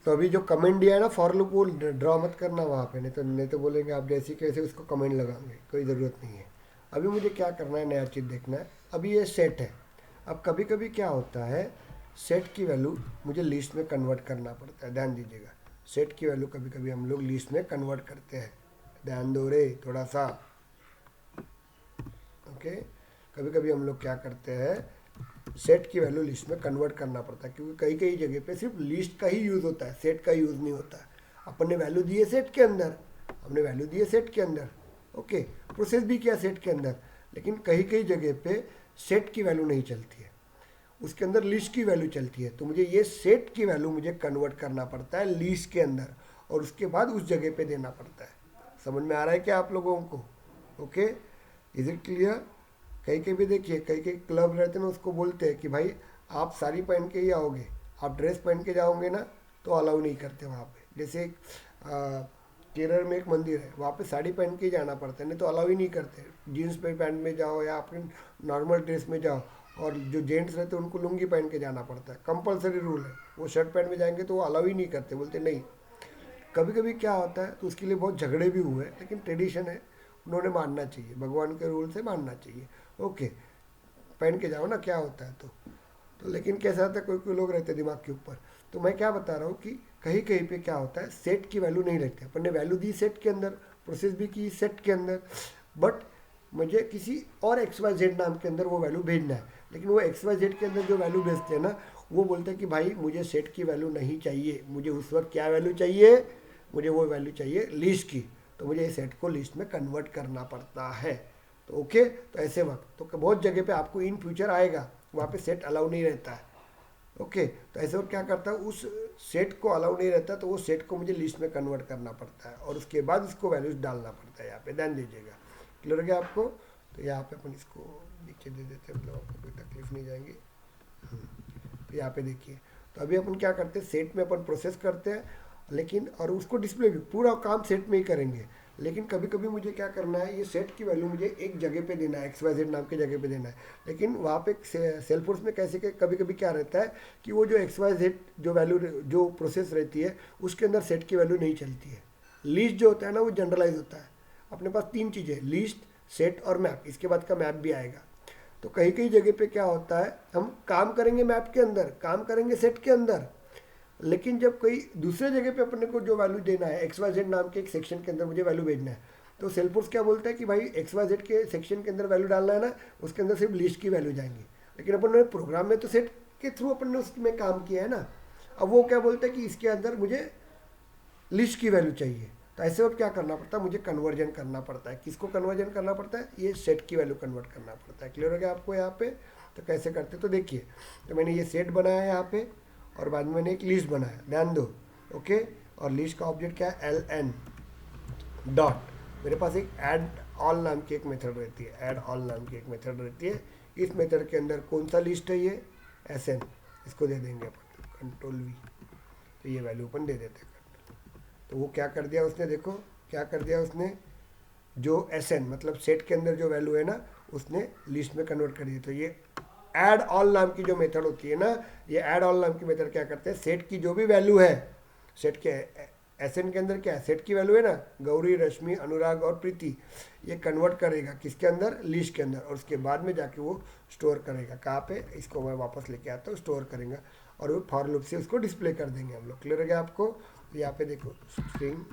तो अभी जो कमेंट दिया है ना फॉर लूप, वो ड्रॉ मत करना वहाँ पे, नहीं तो बोलेंगे आप जैसे कैसे उसको कमेंट लगाएंगे, कोई ज़रूरत नहीं है। अभी मुझे क्या करना है, नया चीज़ देखना है। अभी ये सेट है। अब कभी कभी क्या होता है, सेट की वैल्यू मुझे लिस्ट में कन्वर्ट करना पड़ता है, ध्यान दीजिएगा। सेट की वैल्यू कभी कभी हम लोग लिस्ट में कन्वर्ट करते हैं, ध्यान दो रे थोड़ा सा, ओके। कभी कभी हम लोग क्या करते हैं, सेट की वैल्यू लिस्ट में कन्वर्ट करना पड़ता है, क्योंकि कई कई जगह पे सिर्फ लिस्ट का ही यूज़ होता है, सेट का यूज़ नहीं होता है। अपन ने वैल्यू दी है सेट के अंदर, हमने वैल्यू दी है सेट के अंदर, ओके, प्रोसेस भी किया सेट के अंदर, लेकिन कहीं कहीं जगह पे सेट की वैल्यू नहीं चलती है, उसके अंदर लिस्ट की वैल्यू चलती है। तो मुझे ये सेट की वैल्यू मुझे कन्वर्ट करना पड़ता है लिस्ट के अंदर, और उसके बाद उस जगह पे देना पड़ता है। समझ में आ रहा है क्या आप लोगों को? Okay, is it clear? कहीं कहीं भी देखिए, कहीं कहीं क्लब रहते हैं ना, उसको बोलते हैं कि भाई आप साड़ी पहन के ही आओगे, आप ड्रेस पहन के जाओगे ना तो अलाउ नहीं करते वहाँ पे। जैसे केरल में एक मंदिर है, वहाँ पे साड़ी पहन के ही जाना पड़ता है, नहीं तो अलाउ ही नहीं करते। जीन्स पे पैंट में जाओ या अपने नॉर्मल ड्रेस में जाओ, और जो जेंट्स रहते हैं उनको लुंगी पहन के जाना पड़ता है, कंपलसरी रूल है। वो शर्ट पैंट में जाएंगे तो वो अलाउ ही नहीं करते, बोलते नहीं। कभी कभी क्या होता है, तो उसके लिए बहुत झगड़े भी हुए, लेकिन ट्रेडिशन है, उन्होंने मानना चाहिए, भगवान के रूल से मानना चाहिए। ओके, पहन के जाओ ना, क्या होता है। तो लेकिन कैसा होता है, कोई कोई लोग रहते हैं दिमाग के ऊपर। तो मैं क्या बता रहा हूँ कि कहीं कहीं पे क्या होता है, सेट की वैल्यू नहीं रखते। अपन ने वैल्यू दी सेट के अंदर, प्रोसेस भी की सेट के अंदर, बट मुझे किसी और एक्स वाई जेड नाम के अंदर वो वैल्यू भेजना है। लेकिन वो एक्स वाई जेड के अंदर जो वैल्यू भेजते हैं ना, वो बोलते हैं कि भाई मुझे सेट की वैल्यू नहीं चाहिए, मुझे उस वक्त क्या वैल्यू चाहिए, मुझे वो वैल्यू चाहिए लिस्ट की। तो मुझे इस सेट को लिस्ट में कन्वर्ट करना पड़ता है। तो ओके, तो ऐसे वक्त तो बहुत जगह पे आपको इन फ्यूचर आएगा, वहाँ पे सेट अलाउ नहीं रहता है। ओके, तो ऐसे वक्त क्या करता है, उस सेट को अलाउ नहीं रहता, तो वो सेट को मुझे लिस्ट में कन्वर्ट करना पड़ता है, और उसके बाद इसको वैल्यूज डालना पड़ता है। यहाँ पे ध्यान दीजिएगा, क्लियर हो गया आपको? तो यहाँ पे अपन इसको नीचे दे देते हैं, मतलब आपको कोई तकलीफ नहीं जाएगी। तो यहाँ पे देखिए, तो अभी अपन क्या करते हैं, सेट में अपन प्रोसेस करते हैं, लेकिन और उसको डिस्प्ले भी पूरा काम सेट में ही करेंगे। लेकिन कभी कभी मुझे क्या करना है, ये सेट की वैल्यू मुझे एक जगह पे देना है, एक्स वाई जेड नाम की जगह पे देना है। लेकिन वहाँ पे सेल्फोर्स में कैसे के कभी कभी क्या रहता है कि वो जो एक्स वाई जेड जो वैल्यू जो प्रोसेस रहती है, उसके अंदर सेट की वैल्यू नहीं चलती है। लिस्ट जो होता है ना, वो जनरलाइज होता है। अपने पास तीन चीज़ें, लिस्ट, सेट और मैप, इसके बाद का मैप भी आएगा। तो कहीं कहीं जगह पे क्या होता है, हम काम करेंगे मैप के अंदर, काम करेंगे सेट के अंदर, लेकिन जब कोई दूसरे जगह पे अपने को जो वैल्यू देना है, एक्स वाई जेड नाम के एक सेक्शन के अंदर मुझे वैल्यू भेजना है, तो सेल्फोर्स क्या बोलता है कि भाई एक्स वाई जेड के सेक्शन के अंदर वैल्यू डालना है ना, उसके अंदर सिर्फ लिस्ट की वैल्यू जाएंगी। लेकिन अपन ने प्रोग्राम में तो सेट के थ्रू अपन ने उसमें काम किया है ना। अब वो क्या बोलता है कि इसके अंदर मुझे लिस्ट की वैल्यू चाहिए। तो ऐसे वक्त क्या करना पड़ता है, मुझे कन्वर्जन करना पड़ता है। किसको कन्वर्जन करना पड़ता है, ये सेट की वैल्यू कन्वर्ट करना पड़ता है। क्लियर हो गया आपको यहाँ पे? तो कैसे करते, तो देखिए, तो मैंने ये सेट बनाया है यहाँ पे, और बाद में मैंने एक लिस्ट बनाया, ध्यान दो। ओके, और लिस्ट का ऑब्जेक्ट क्या है, एल एन डॉट। मेरे पास एक ऐड ऑल नाम की एक मेथड रहती है, ऐड ऑल नाम की एक मेथड रहती है। इस मेथड के अंदर कौन सा लिस्ट है, ये एस एन, इसको दे देंगे अपन कंट्रोल वी, तो ये वैल्यू अपन दे देते हैं। तो वो क्या कर दिया उसने, देखो क्या कर दिया उसने, जो एस एन मतलब सेट के अंदर जो वैल्यू है ना, उसने लिस्ट में कन्वर्ट कर दी। तो ये ऐड ऑल नाम की जो मेथड होती है ना, ये ऐड ऑल नाम की मेथड क्या करते हैं, सेट की जो भी वैल्यू है, सेट के एस एन के अंदर क्या है, सेट की वैल्यू है ना, गौरी, रश्मि, अनुराग और प्रीति, ये कन्वर्ट करेगा किसके अंदर, लिस्ट के अंदर, और उसके बाद में जाके वो स्टोर करेगा कहाँ पे, इसको मैं वापस लेके आता हूँ, स्टोर करेंगे, और वो फॉर लूप से उसको डिस्प्ले कर देंगे हम लोग। क्लियर हो गया आपको? तो यहाँ पे देखो, string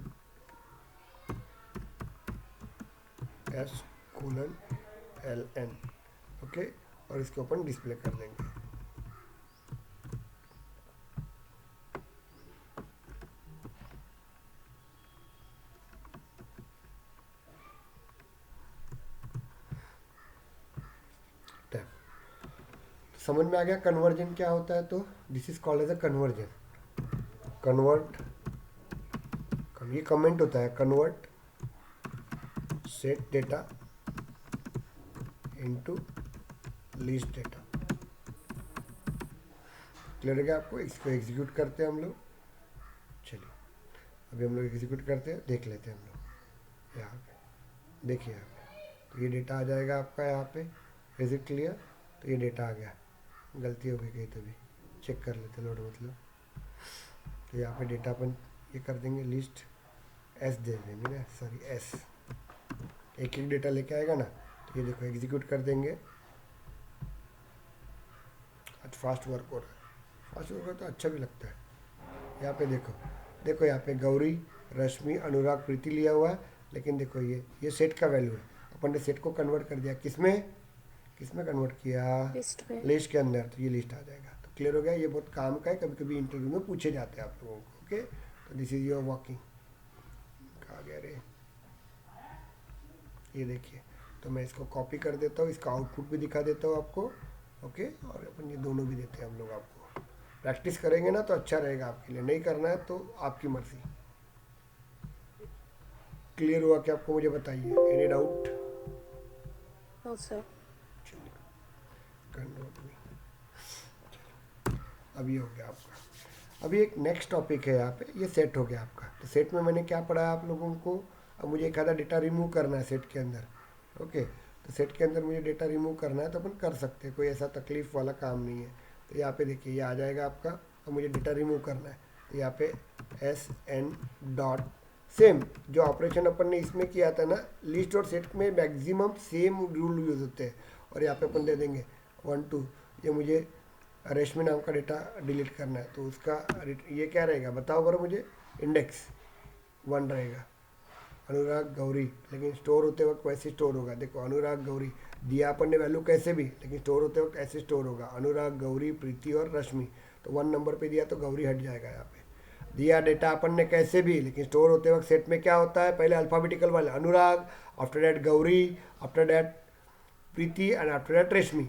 S colon L N, okay, और इसको अपन डिस्प्ले कर देंगे। टैब, समझ में आ गया कन्वर्जन क्या होता है? तो this is called as a conversion. Convert, ये कमेंट होता है, convert set data into list data. Clear है क्या आपको? इसको एग्जीक्यूट करते हैं हम लोग। चलिए अभी हम लोग एग्जीक्यूट करते हैं, देख लेते हैं हम लोग। यहाँ पे देखिए, यहाँ पे तो ये डेटा आ जाएगा आपका यहाँ पे। Is it clear? तो ये डेटा आ गया, गलती हो गई कहीं, तभी चेक कर लेते लोड मतलब। तो यहाँ पे डेटा अपन ये कर देंगे लिस्ट एस दे देंगे ना, सॉरी एस, एक एक डेटा लेके आएगा ना। तो ये देखो एग्जीक्यूट कर देंगे। आज फास्ट वर्क हो रहा है, फास्ट वर्क हो तो अच्छा भी लगता है। यहाँ पे देखो, देखो यहाँ पे गौरी, रश्मि, अनुराग, प्रीति लिया हुआ है, लेकिन देखो ये सेट का वैल्यू है। अपन ने सेट को कन्वर्ट कर दिया किसमें, किसमें कन्वर्ट किया, लिस्ट में। लिस्ट के अंदर, तो ये लिस्ट आ जाएगा। तो क्लियर हो गया, ये बहुत काम का है, कभी कभी इंटरव्यू में पूछे जाते हैं आप लोगों को। ओके, तो दिस इज योर वर्किंग। कहा गया रे, ये देखिए, तो मैं इसको कॉपी कर देता हूँ, इसका आउटपुट भी दिखा देता हूँ आपको। ओके, और अपन ये दोनों भी देते हैं हम लोग आपको। प्रैक्टिस करेंगे ना तो अच्छा रहेगा आपके लिए, नहीं करना है तो आपकी मर्जी। क्लियर हुआ क्या आपको, मुझे बताइए, एनी डाउट। No sir. अभी हो गया आपका। अभी एक नेक्स्ट टॉपिक है यहाँ पे, ये सेट हो गया आपका। तो सेट में मैंने क्या पढ़ा है आप लोगों को, अब मुझे एक आधा डेटा रिमूव करना है सेट के अंदर। ओके, तो सेट के अंदर मुझे डेटा रिमूव करना है तो अपन कर सकते हैं, कोई ऐसा तकलीफ वाला काम नहीं है। तो यहाँ पे देखिए ये आ जाएगा आपका, अब मुझे डेटा रिमूव करना है। तो यहाँ पे एस एन डॉट सेम, जो ऑपरेशन अपन ने इसमें किया था ना, लिस्ट और सेट में मैक्सिमम सेम रूल यूज होते हैं। और यहाँ पे अपन दे देंगे 1 2, ये मुझे रेशमी नाम का डेटा डिलीट करना है, तो उसका ये क्या रहेगा बताओ बरो मुझे, इंडेक्स 1 रहेगा। अनुराग गौरी, लेकिन स्टोर होते वक्त वैसे स्टोर होगा। देखो अनुराग गौरी दिया अपन ने वैल्यू कैसे भी, लेकिन स्टोर होते वक्त ऐसे स्टोर होगा, अनुराग गौरी प्रीति और रश्मि। तो 1 नंबर पे दिया तो गौरी हट जाएगा यहाँ पे। दिया डेटा अपन ने कैसे भी, लेकिन स्टोर होते वक्त सेट में क्या होता है, पहले अल्फाबेटिकल वाले Anurag, after that Gauri, after that Preeti and after that Rashmi.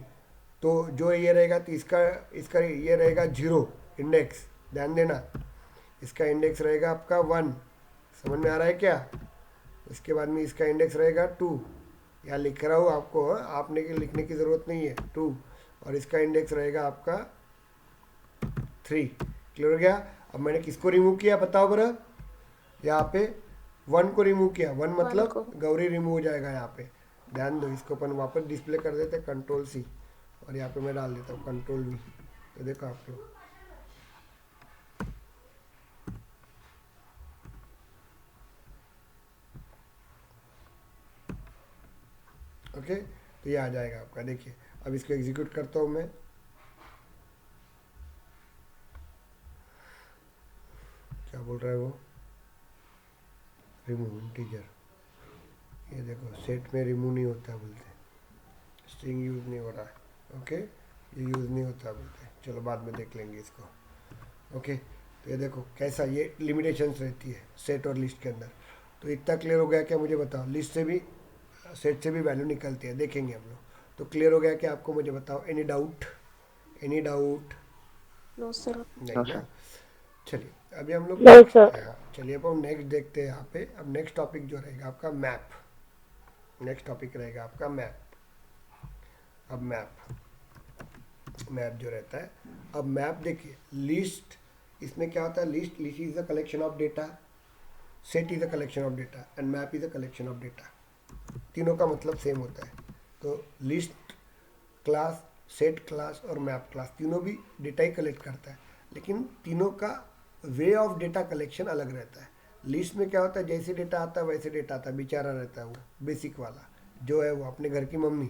तो जो ये रहेगा तो इसका ये रहेगा 0 इंडेक्स, ध्यान देना। इसका इंडेक्स रहेगा आपका 1, समझ में आ रहा है क्या। इसके बाद में इसका इंडेक्स रहेगा 2, यहाँ लिख रहा हूँ आपको, आपने लिखने की ज़रूरत नहीं है, 2। और इसका इंडेक्स रहेगा आपका 3। क्लियर हो गया। अब मैंने किसको रिमूव किया बताओ बरा, यहाँ पे 1 को रिमूव किया, 1 मतलब गौरी रिमूव हो जाएगा यहाँ पे। ध्यान दो, इसको अपन वापस डिस्प्ले कर देते हैं, कंट्रोल सी, और यहाँ पे मैं डाल देता हूँ कंट्रोल वी। तो देखो आप लोग, ओके, तो ये आ जाएगा आपका। देखिए अब इसको एग्जीक्यूट करता हूँ मैं, क्या बोल रहा है वो, रिमूव इंटीजर। ये देखो सेट में रिमूव नहीं होता बोलते, स्ट्रिंग यूज़ नहीं हो रहा है। ओके, ये यूज़ नहीं होता बोलते, चलो बाद में देख लेंगे इसको। ओके, तो ये देखो कैसा ये लिमिटेशंस रहती है सेट और लिस्ट के अंदर। तो इतना क्लियर हो गया क्या मुझे बताओ, लिस्ट से भी सेट से भी वैल्यू निकलती है, देखेंगे हम लोग। तो क्लियर हो गया क्या आपको, मुझे बताओ, any doubt, any doubt. No sir. नहीं ना, चलिए अभी हम लोग नहीं सर। हाँ, चलिए अब हम नेक्स्ट देखते हैं यहाँ पे। अब नेक्स्ट टॉपिक जो रहेगा आपका मैप, नेक्स्ट टॉपिक रहेगा आपका मैप। अब मैप जो रहता है, अब मैप देखिए, लिस्ट इसमें क्या होता है, list is a collection of data, set is a collection of data and map is a collection of data. तीनों का मतलब सेम होता है। तो लिस्ट क्लास, सेट क्लास और मैप क्लास तीनों भी डेटा ही कलेक्ट करता है, लेकिन तीनों का वे ऑफ डेटा कलेक्शन अलग रहता है। लिस्ट में क्या होता है, जैसे डेटा आता है वैसे डेटा आता है, बेचारा रहता है वो बेसिक वाला जो है, वो अपने घर की मम्मी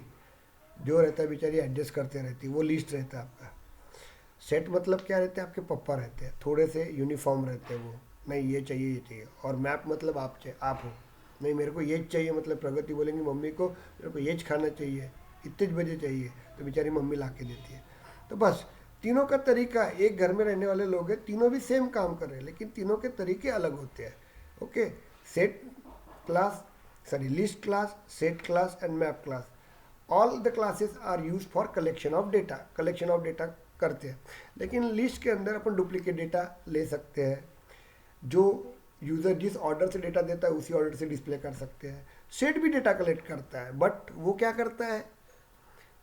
जो रहता है बेचारी एडजस्ट करते रहती है, वो लिस्ट रहता है आपका। सेट मतलब क्या रहते हैं, आपके पप्पा रहते हैं, थोड़े से यूनिफॉर्म रहते हैं वो, नहीं ये चाहिए ये चाहिए। और मैप मतलब आप हो, नहीं मेरे को ये चाहिए, मतलब प्रगति बोलेंगी मम्मी को मेरे को ये खाना चाहिए, इतने बजे चाहिए, तो बेचारी मम्मी ला के देती है। तो बस तीनों का तरीका, एक घर में रहने वाले लोग हैं, तीनों भी सेम काम कर रहे हैं, लेकिन तीनों के तरीके अलग होते हैं। Okay, set class, sorry list class, set class and map class, all the classes are use for collection of data, collection of data करते हैं। लेकिन लिस्ट के अंदर अपन डुप्लीकेट डेटा ले सकते हैं, जो यूज़र जिस ऑर्डर से डेटा देता है उसी ऑर्डर से डिस्प्ले कर सकते हैं। सेट भी डेटा कलेक्ट करता है, बट वो क्या करता है,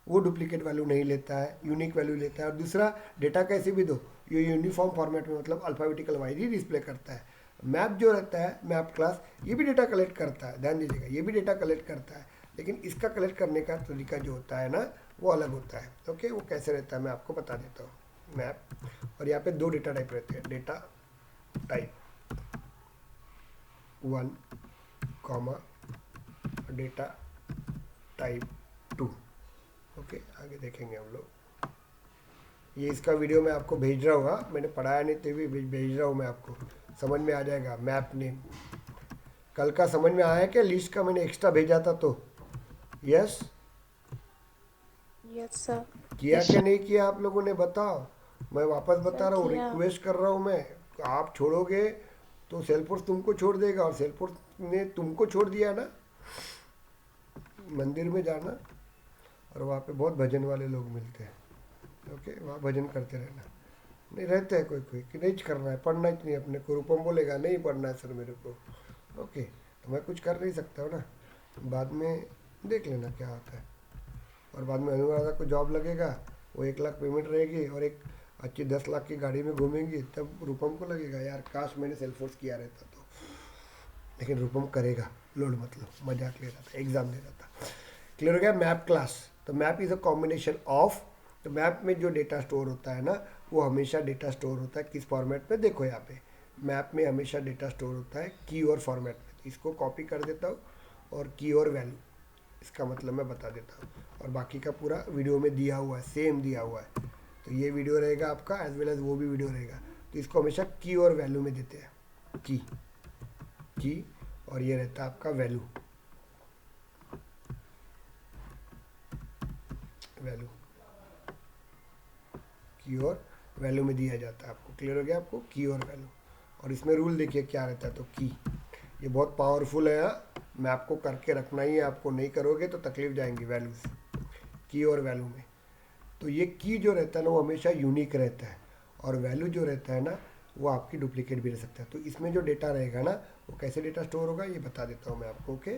वो डुप्लीकेट वैल्यू नहीं लेता है, यूनिक वैल्यू लेता है। और दूसरा, डेटा कैसे भी दो, ये यूनिफॉर्म फॉर्मेट में, मतलब अल्फाबेटिकल वाइज ही डिस्प्ले करता है। मैप जो रहता है, मैप क्लास, ये भी डेटा कलेक्ट करता है, ध्यान दीजिएगा, ये भी डेटा कलेक्ट करता है, लेकिन इसका कलेक्ट करने का तरीका जो होता है ना, वो अलग होता है। ओके, वो कैसे रहता है मैं आपको बता देता हूँ। मैप, और यहाँ पे 2 डेटा टाइप रहते हैं, data type 1 comma data type 2। Okay, आगे देखेंगे हम लोग। ये इसका वीडियो मैं आपको भेज रहा हूँ, मैंने पढ़ाया नहीं तो भी भेज रहा हूँ मैं आपको, समझ में आ जाएगा। मैप नेम कल का समझ में आया क्या? लिस्ट का मैंने एक्स्ट्रा भेजा था तो यस यस सर। किया यस क्या सर। नहीं किया आप लोगों ने, बताओ। मैं वापस बता सर रहा हूँ, किया। रिक्वेस्ट कर रहा हूँ मैं। आप छोड़ोगे तो सेल्फोर्स तुमको छोड़ देगा, और सेल्फोर्स ने तुमको छोड़ दिया ना। मंदिर में जाना और वहाँ पे बहुत भजन वाले लोग मिलते हैं। ओके, वहाँ भजन करते रहना। नहीं रहते हैं कोई कोई कि नहीं करना है, पढ़ना ही नहीं अपने को। रूपम बोलेगा नहीं पढ़ना है सर मेरे को। ओके, तो मैं कुछ कर नहीं सकता हूँ ना, बाद में देख लेना क्या होता है। और बाद में अनुराधा को जॉब लगेगा, वो 1 लाख पेमेंट रहेगी और एक अच्छी 10 लाख की गाड़ी में घूमेंगी, तब रूपम को लगेगा यार काश मैंने सेल्फोर्स किया रहता तो। लेकिन रूपम करेगा, लोड मत लो, मजाक ले रहा था, एग्जाम दे रहा था। क्लियर हो गया? मैप क्लास, तो map is a combination of, तो मैप में जो डेटा स्टोर होता है ना, वो हमेशा डेटा स्टोर होता है किस फॉर्मेट में? देखो यहाँ पे मैप में हमेशा डेटा स्टोर होता है की और फॉर्मेट में। तो इसको कॉपी कर देता हूँ और की और वैल्यू, इसका मतलब मैं बता देता हूँ। और बाकी का पूरा वीडियो में दिया हुआ है, सेम दिया हुआ है। तो ये वीडियो रहेगा आपका एज वेल एज वो भी वीडियो रहेगा। तो इसको हमेशा की और वैल्यू में देते हैं, की और ये रहता है आपका वैल्यू, वैल्यू की और वैल्यू में दिया जाता है आपको। क्लियर हो गया आपको? की और वैल्यू। और इसमें रूल देखिए क्या रहता है, तो की ये बहुत पावरफुल है। मैं आपको करके रखना ही है, आपको नहीं करोगे तो तकलीफ जाएंगी वैल्यूज की और वैल्यू में। तो ये की जो रहता है ना वो हमेशा यूनिक रहता है, और वैल्यू जो रहता है ना वो आपकी डुप्लीकेट भी रह सकता है। तो इसमें जो डेटा रहेगा ना वो कैसे डेटा स्टोर होगा ये बता देता हूँ मैं आपको। ओके,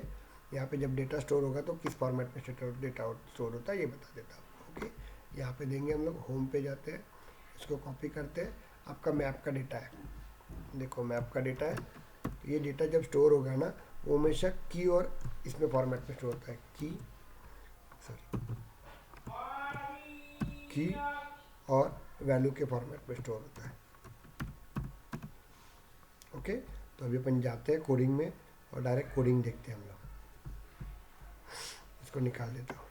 यहाँ पे जब डेटा स्टोर होगा तो किस फॉर्मेट में डेटा स्टोर होता है ये बता देता हूँ। ओके, यहाँ पे देंगे हम लोग, होम पे जाते हैं, इसको कॉपी करते हैं। आपका मैप का डेटा है, देखो मैप का डेटा है। तो ये डेटा जब स्टोर होगा ना वो हमेशा की और इसमें फॉर्मेट में स्टोर होता है, की और वैल्यू के फॉर्मेट में स्टोर होता है। ओके, तो अभी अपन जाते हैं कोडिंग में और डायरेक्ट कोडिंग देखते हैं हम लोग। इसको निकाल देता हूँ,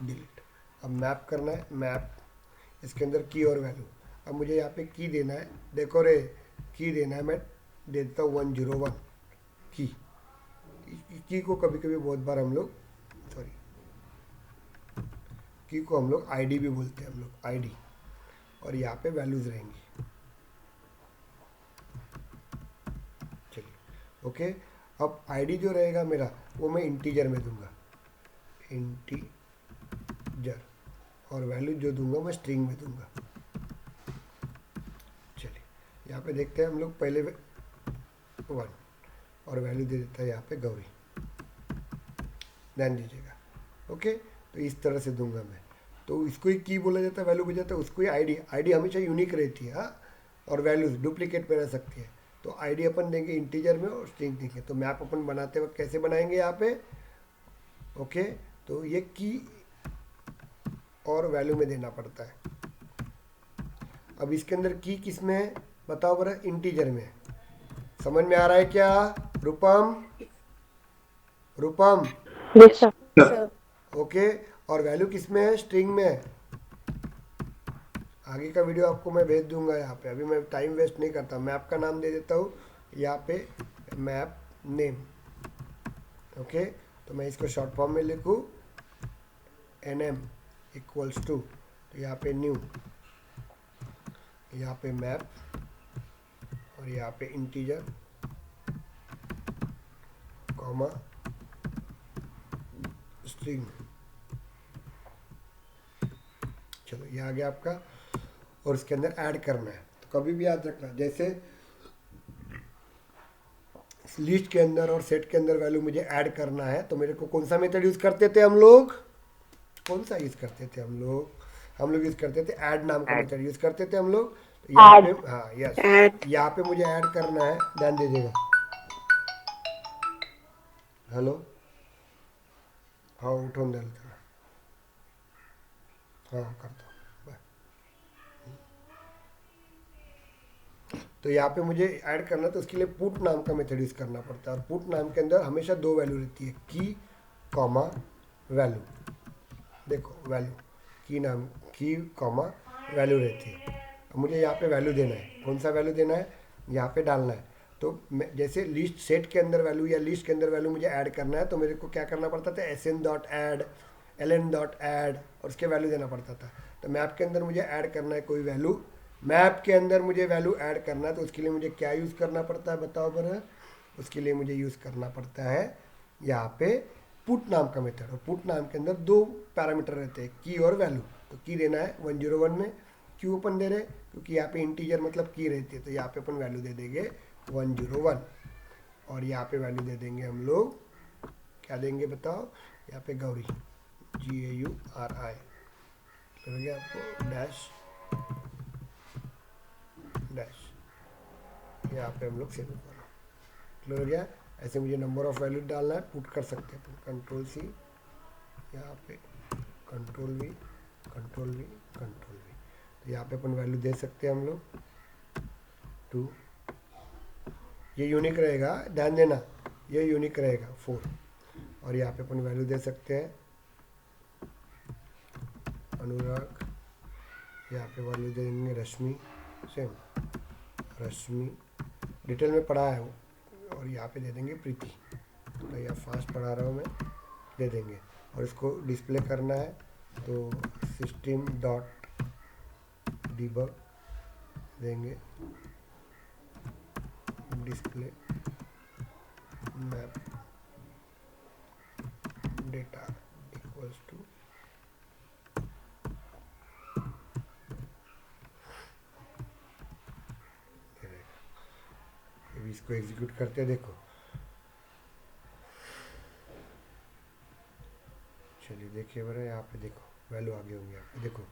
डिलीट। अब मैप करना है, मैप इसके अंदर की और वैल्यू। अब मुझे यहाँ पे की देना है, देखो रे की देना है, मैं दे देता हूँ 101 की को कभी कभी बहुत बार हम लोग, सॉरी, की को हम लोग आईडी भी बोलते हैं, हम लोग आईडी। और यहाँ पे वैल्यूज रहेंगी। चलिए ओके, अब आईडी जो रहेगा मेरा वो मैं इंटीजर में दूंगा, इंटीजर, और वैल्यू जो दूंगा मैं स्ट्रिंग में दूंगा। चलिए यहाँ पे देखते हैं हम लोग, पहले 1 और वैल्यू दे देता है यहाँ पे गौरी, ध्यान दीजिएगा। ओके, तो इस तरह से दूंगा मैं, तो इसको ही की बोला जाता है, वैल्यू बोला जाता है, उसको ही आईडी। आईडी हमेशा यूनिक रहती है, हाँ, और वैल्यूज डुप्लीकेट में रह सकती है। तो आईडी अपन देंगे इंटीजर में और स्ट्रिंग देंगे। तो मैप अपन बनाते वक्त कैसे बनाएंगे यहाँ पे? ओके, तो ये की और वैल्यू में देना पड़ता है। अब इसके अंदर की किस में है बताओ बरा? इंटीजर में। समझ में आ रहा है क्या रूपम? रूपम यस सर। सर। ओके, और वैल्यू किस में है? स्ट्रिंग में है। आगे का वीडियो आपको मैं भेज दूंगा यहाँ पे, अभी मैं टाइम वेस्ट नहीं करता। मैप का नाम दे देता हूँ यहाँ पे, मैप नेम। ओके, तो मैं इसको शॉर्ट फॉर्म में लिखूँ NM इक्वल्स टू, तो यहाँ पे न्यू, यहाँ पे मैप, और यहाँ पे इंटीजर कॉमा स्ट्रिंग। चलो ये आ गया आपका, और इसके अंदर ऐड करना है। तो कभी भी याद रखना, जैसे लिस्ट के अंदर और सेट के अंदर वैल्यू मुझे ऐड करना है, तो मेरे को कौन सा मेथड यूज़ करते थे हम लोग? कौन सा यूज़ करते थे हम लोग? हम लोग यूज़ करते थे ऐड नाम का ऐड। मेथड यूज़ करते थे हम लोग। तो यहाँ ऐड। पे हाँ यस, ऐड। यहाँ पे मुझे ऐड करना है, ध्यान दीजिएगा। हेलो, हाँ उठो दे, हाँ करता हूँ, बाय। तो यहाँ पे मुझे ऐड करना है, तो उसके लिए पुट नाम का मेथड यूज़ करना पड़ता है, और पुट नाम के अंदर हमेशा दो वैल्यू रहती है, की कॉमा वैल्यू। देखो वैल्यू, की कॉमा वैल्यू रहती है। अब मुझे यहाँ पे वैल्यू देना है, कौन सा वैल्यू देना है, यहाँ पे डालना है। तो मैं जैसे लिस्ट सेट के अंदर वैल्यू या लिस्ट के अंदर वैल्यू मुझे ऐड करना है, तो मेरे को क्या करना पड़ता था, sn.add, ln.add, और उसके वैल्यू देना पड़ता था। तो मैप के अंदर मुझे ऐड करना है कोई वैल्यू, मैप के अंदर मुझे वैल्यू ऐड करना है, तो उसके लिए मुझे क्या यूज़ करना पड़ता है बताओ बरा। उसके लिए मुझे यूज़ करना पड़ता है यहाँ पे पुट नाम का मेथड, और पुट नाम के अंदर दो पैरामीटर रहते हैं, की और वैल्यू। तो की देना है 101 में, क्यों अपन दे रहे, क्योंकि यहाँ पे इंटीजर मतलब की रहती है, तो यहाँ पे अपन वैल्यू दे देंगे 101, और यहाँ पे वैल्यू दे देंगे हम लोग, क्या देंगे बताओ, यहाँ पे गौरी, GAURI, हो गया आपको, डैश डैश, यहाँ पे हम लोग सेव करो, क्लियर हो गया। ऐसे मुझे नंबर ऑफ वैल्यू डालना है, पुट कर सकते हैं अपन, कंट्रोल C, यहाँ पे control V, control V, control V, तो यहाँ पे अपन वैल्यू दे सकते हैं हम लोग 2, ये यूनिक रहेगा, ध्यान देना, ये यूनिक रहेगा 4, और यहाँ पे अपन वैल्यू दे सकते हैं अनुराग, यहाँ पे वैल्यू दे देंगे रश्मि, सेम रश्मि, डिटेल में पढ़ा है वो, और यहाँ पे दे देंगे प्रीति, तो यहाँ फास्ट पढ़ा रहा हूँ मैं, दे देंगे। और इसको डिस्प्ले करना है, तो सिस्टम डॉट डिबग देंगे, display map data equals to, इसको एग्जीक्यूट करते हैं, देखो चलिए देखिए बरा, यहाँ पे देखो वैल्यू आगे होंगे, यहाँ पे देखो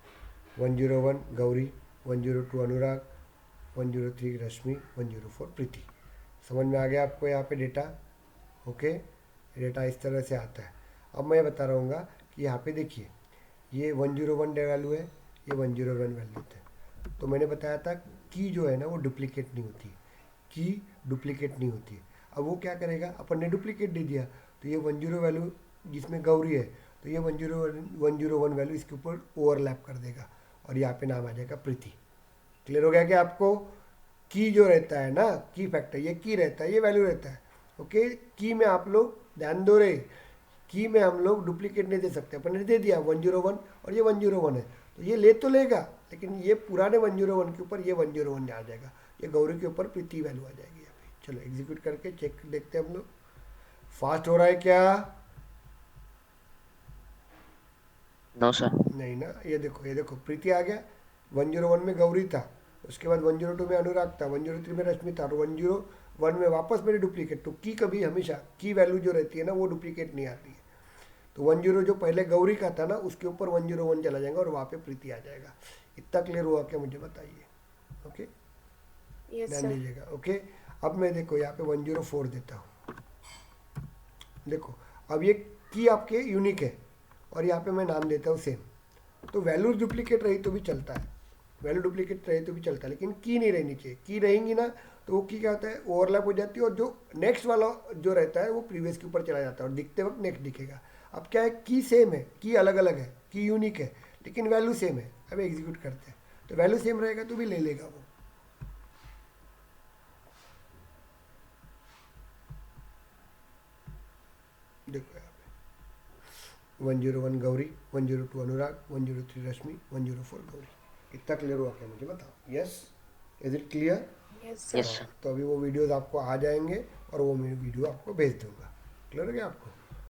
101 गौरी, 102 अनुराग, 103 रश्मि, 104 प्रीति। समझ में आ गया आपको यहाँ पे डेटा, ओके, डेटा इस तरह से आता है। अब मैं बता रहा हूँ कि यहाँ पे देखिए ये 101 वैल्यू है, ये 101 वैल्यू है। तो मैंने बताया था की जो है ना वो डुप्लीकेट नहीं होती, की डुप्लीकेट नहीं होती है। अब वो क्या करेगा, अपन ने डुप्लीकेट दे दिया, तो ये 10 वैल्यू जिसमें गौरी है, तो ये 101 वैल्यू इसके ऊपर ओवरलैप कर देगा, और यहाँ पे नाम आ जाएगा प्रीति। क्लियर हो गया कि आपको, की जो रहता है ना, की फैक्टर, ये की रहता है, ये वैल्यू रहता है, ओके। की में आप लोग ध्यान दो रे, की में हम लोग डुप्लीकेट नहीं दे सकते, अपन ने दे दिया 101, और ये 101 है, तो ये ले तो लेगा, लेकिन ये पुराने 101 के ऊपर ये 101 आ जाएगा, ये गौरी के ऊपर प्रीति वैल्यू आ जाएगी यहाँ पे। चलो एग्जीक्यूट करके चेक देखते हैं हम लोग, फास्ट हो रहा है क्या, नो सर। नहीं ना, ये देखो प्रीति आ गया, 101 में गौरी था, उसके बाद 102 में अनुराग था, 103 में रश्मि था, और 101 में वापस मेरे डुप्लीकेट। तो की कभी हमेशा की वैल्यू जो रहती है ना वो डुप्लीकेट नहीं आती है, तो 10 जो पहले गौरी का था ना उसके ऊपर 101 चला जाएगा और वहाँ पे प्रीति आ जाएगा। इतना क्लियर हुआ क्या, मुझे बताइए, ओके, यस ध्यान सर। दीजिएगा, ओके। अब मैं देखो यहाँ पे 104 देता हूँ, देखो अब ये की आपके यूनिक है, और यहाँ पे मैं नाम देता हूँ सेम, तो वैल्यू डुप्लीकेट रही तो भी चलता है, वैल्यू डुप्लीकेट रही तो भी चलता है, लेकिन की नहीं रहनी चाहिए। की रहेंगी ना तो वो की क्या होता है, ओवरलैप हो जाती है, और जो नेक्स्ट वाला जो रहता है वो प्रीवियस के ऊपर चला जाता है, और दिखते वक्त नेक्स्ट दिखेगा। अब क्या है, की सेम है, की अलग अलग है, की यूनिक है, लेकिन वैल्यू सेम है। अब एग्जीक्यूट करते हैं, तो वैल्यू सेम रहेगा तो भी ले लेगा वो, देखो यहाँ पे 101 गौरी, 102 अनुराग, 103 रश्मि, 104 गौरी। इतना क्लियर हुआ क्या, मुझे बताओ, yes, is it clear. Yes sir. Yes sir. तो अभी वो वीडियोस आपको आ जाएंगे, और वो मैं वीडियो आपको भेज दूंगा, क्लियर हो गया आपको।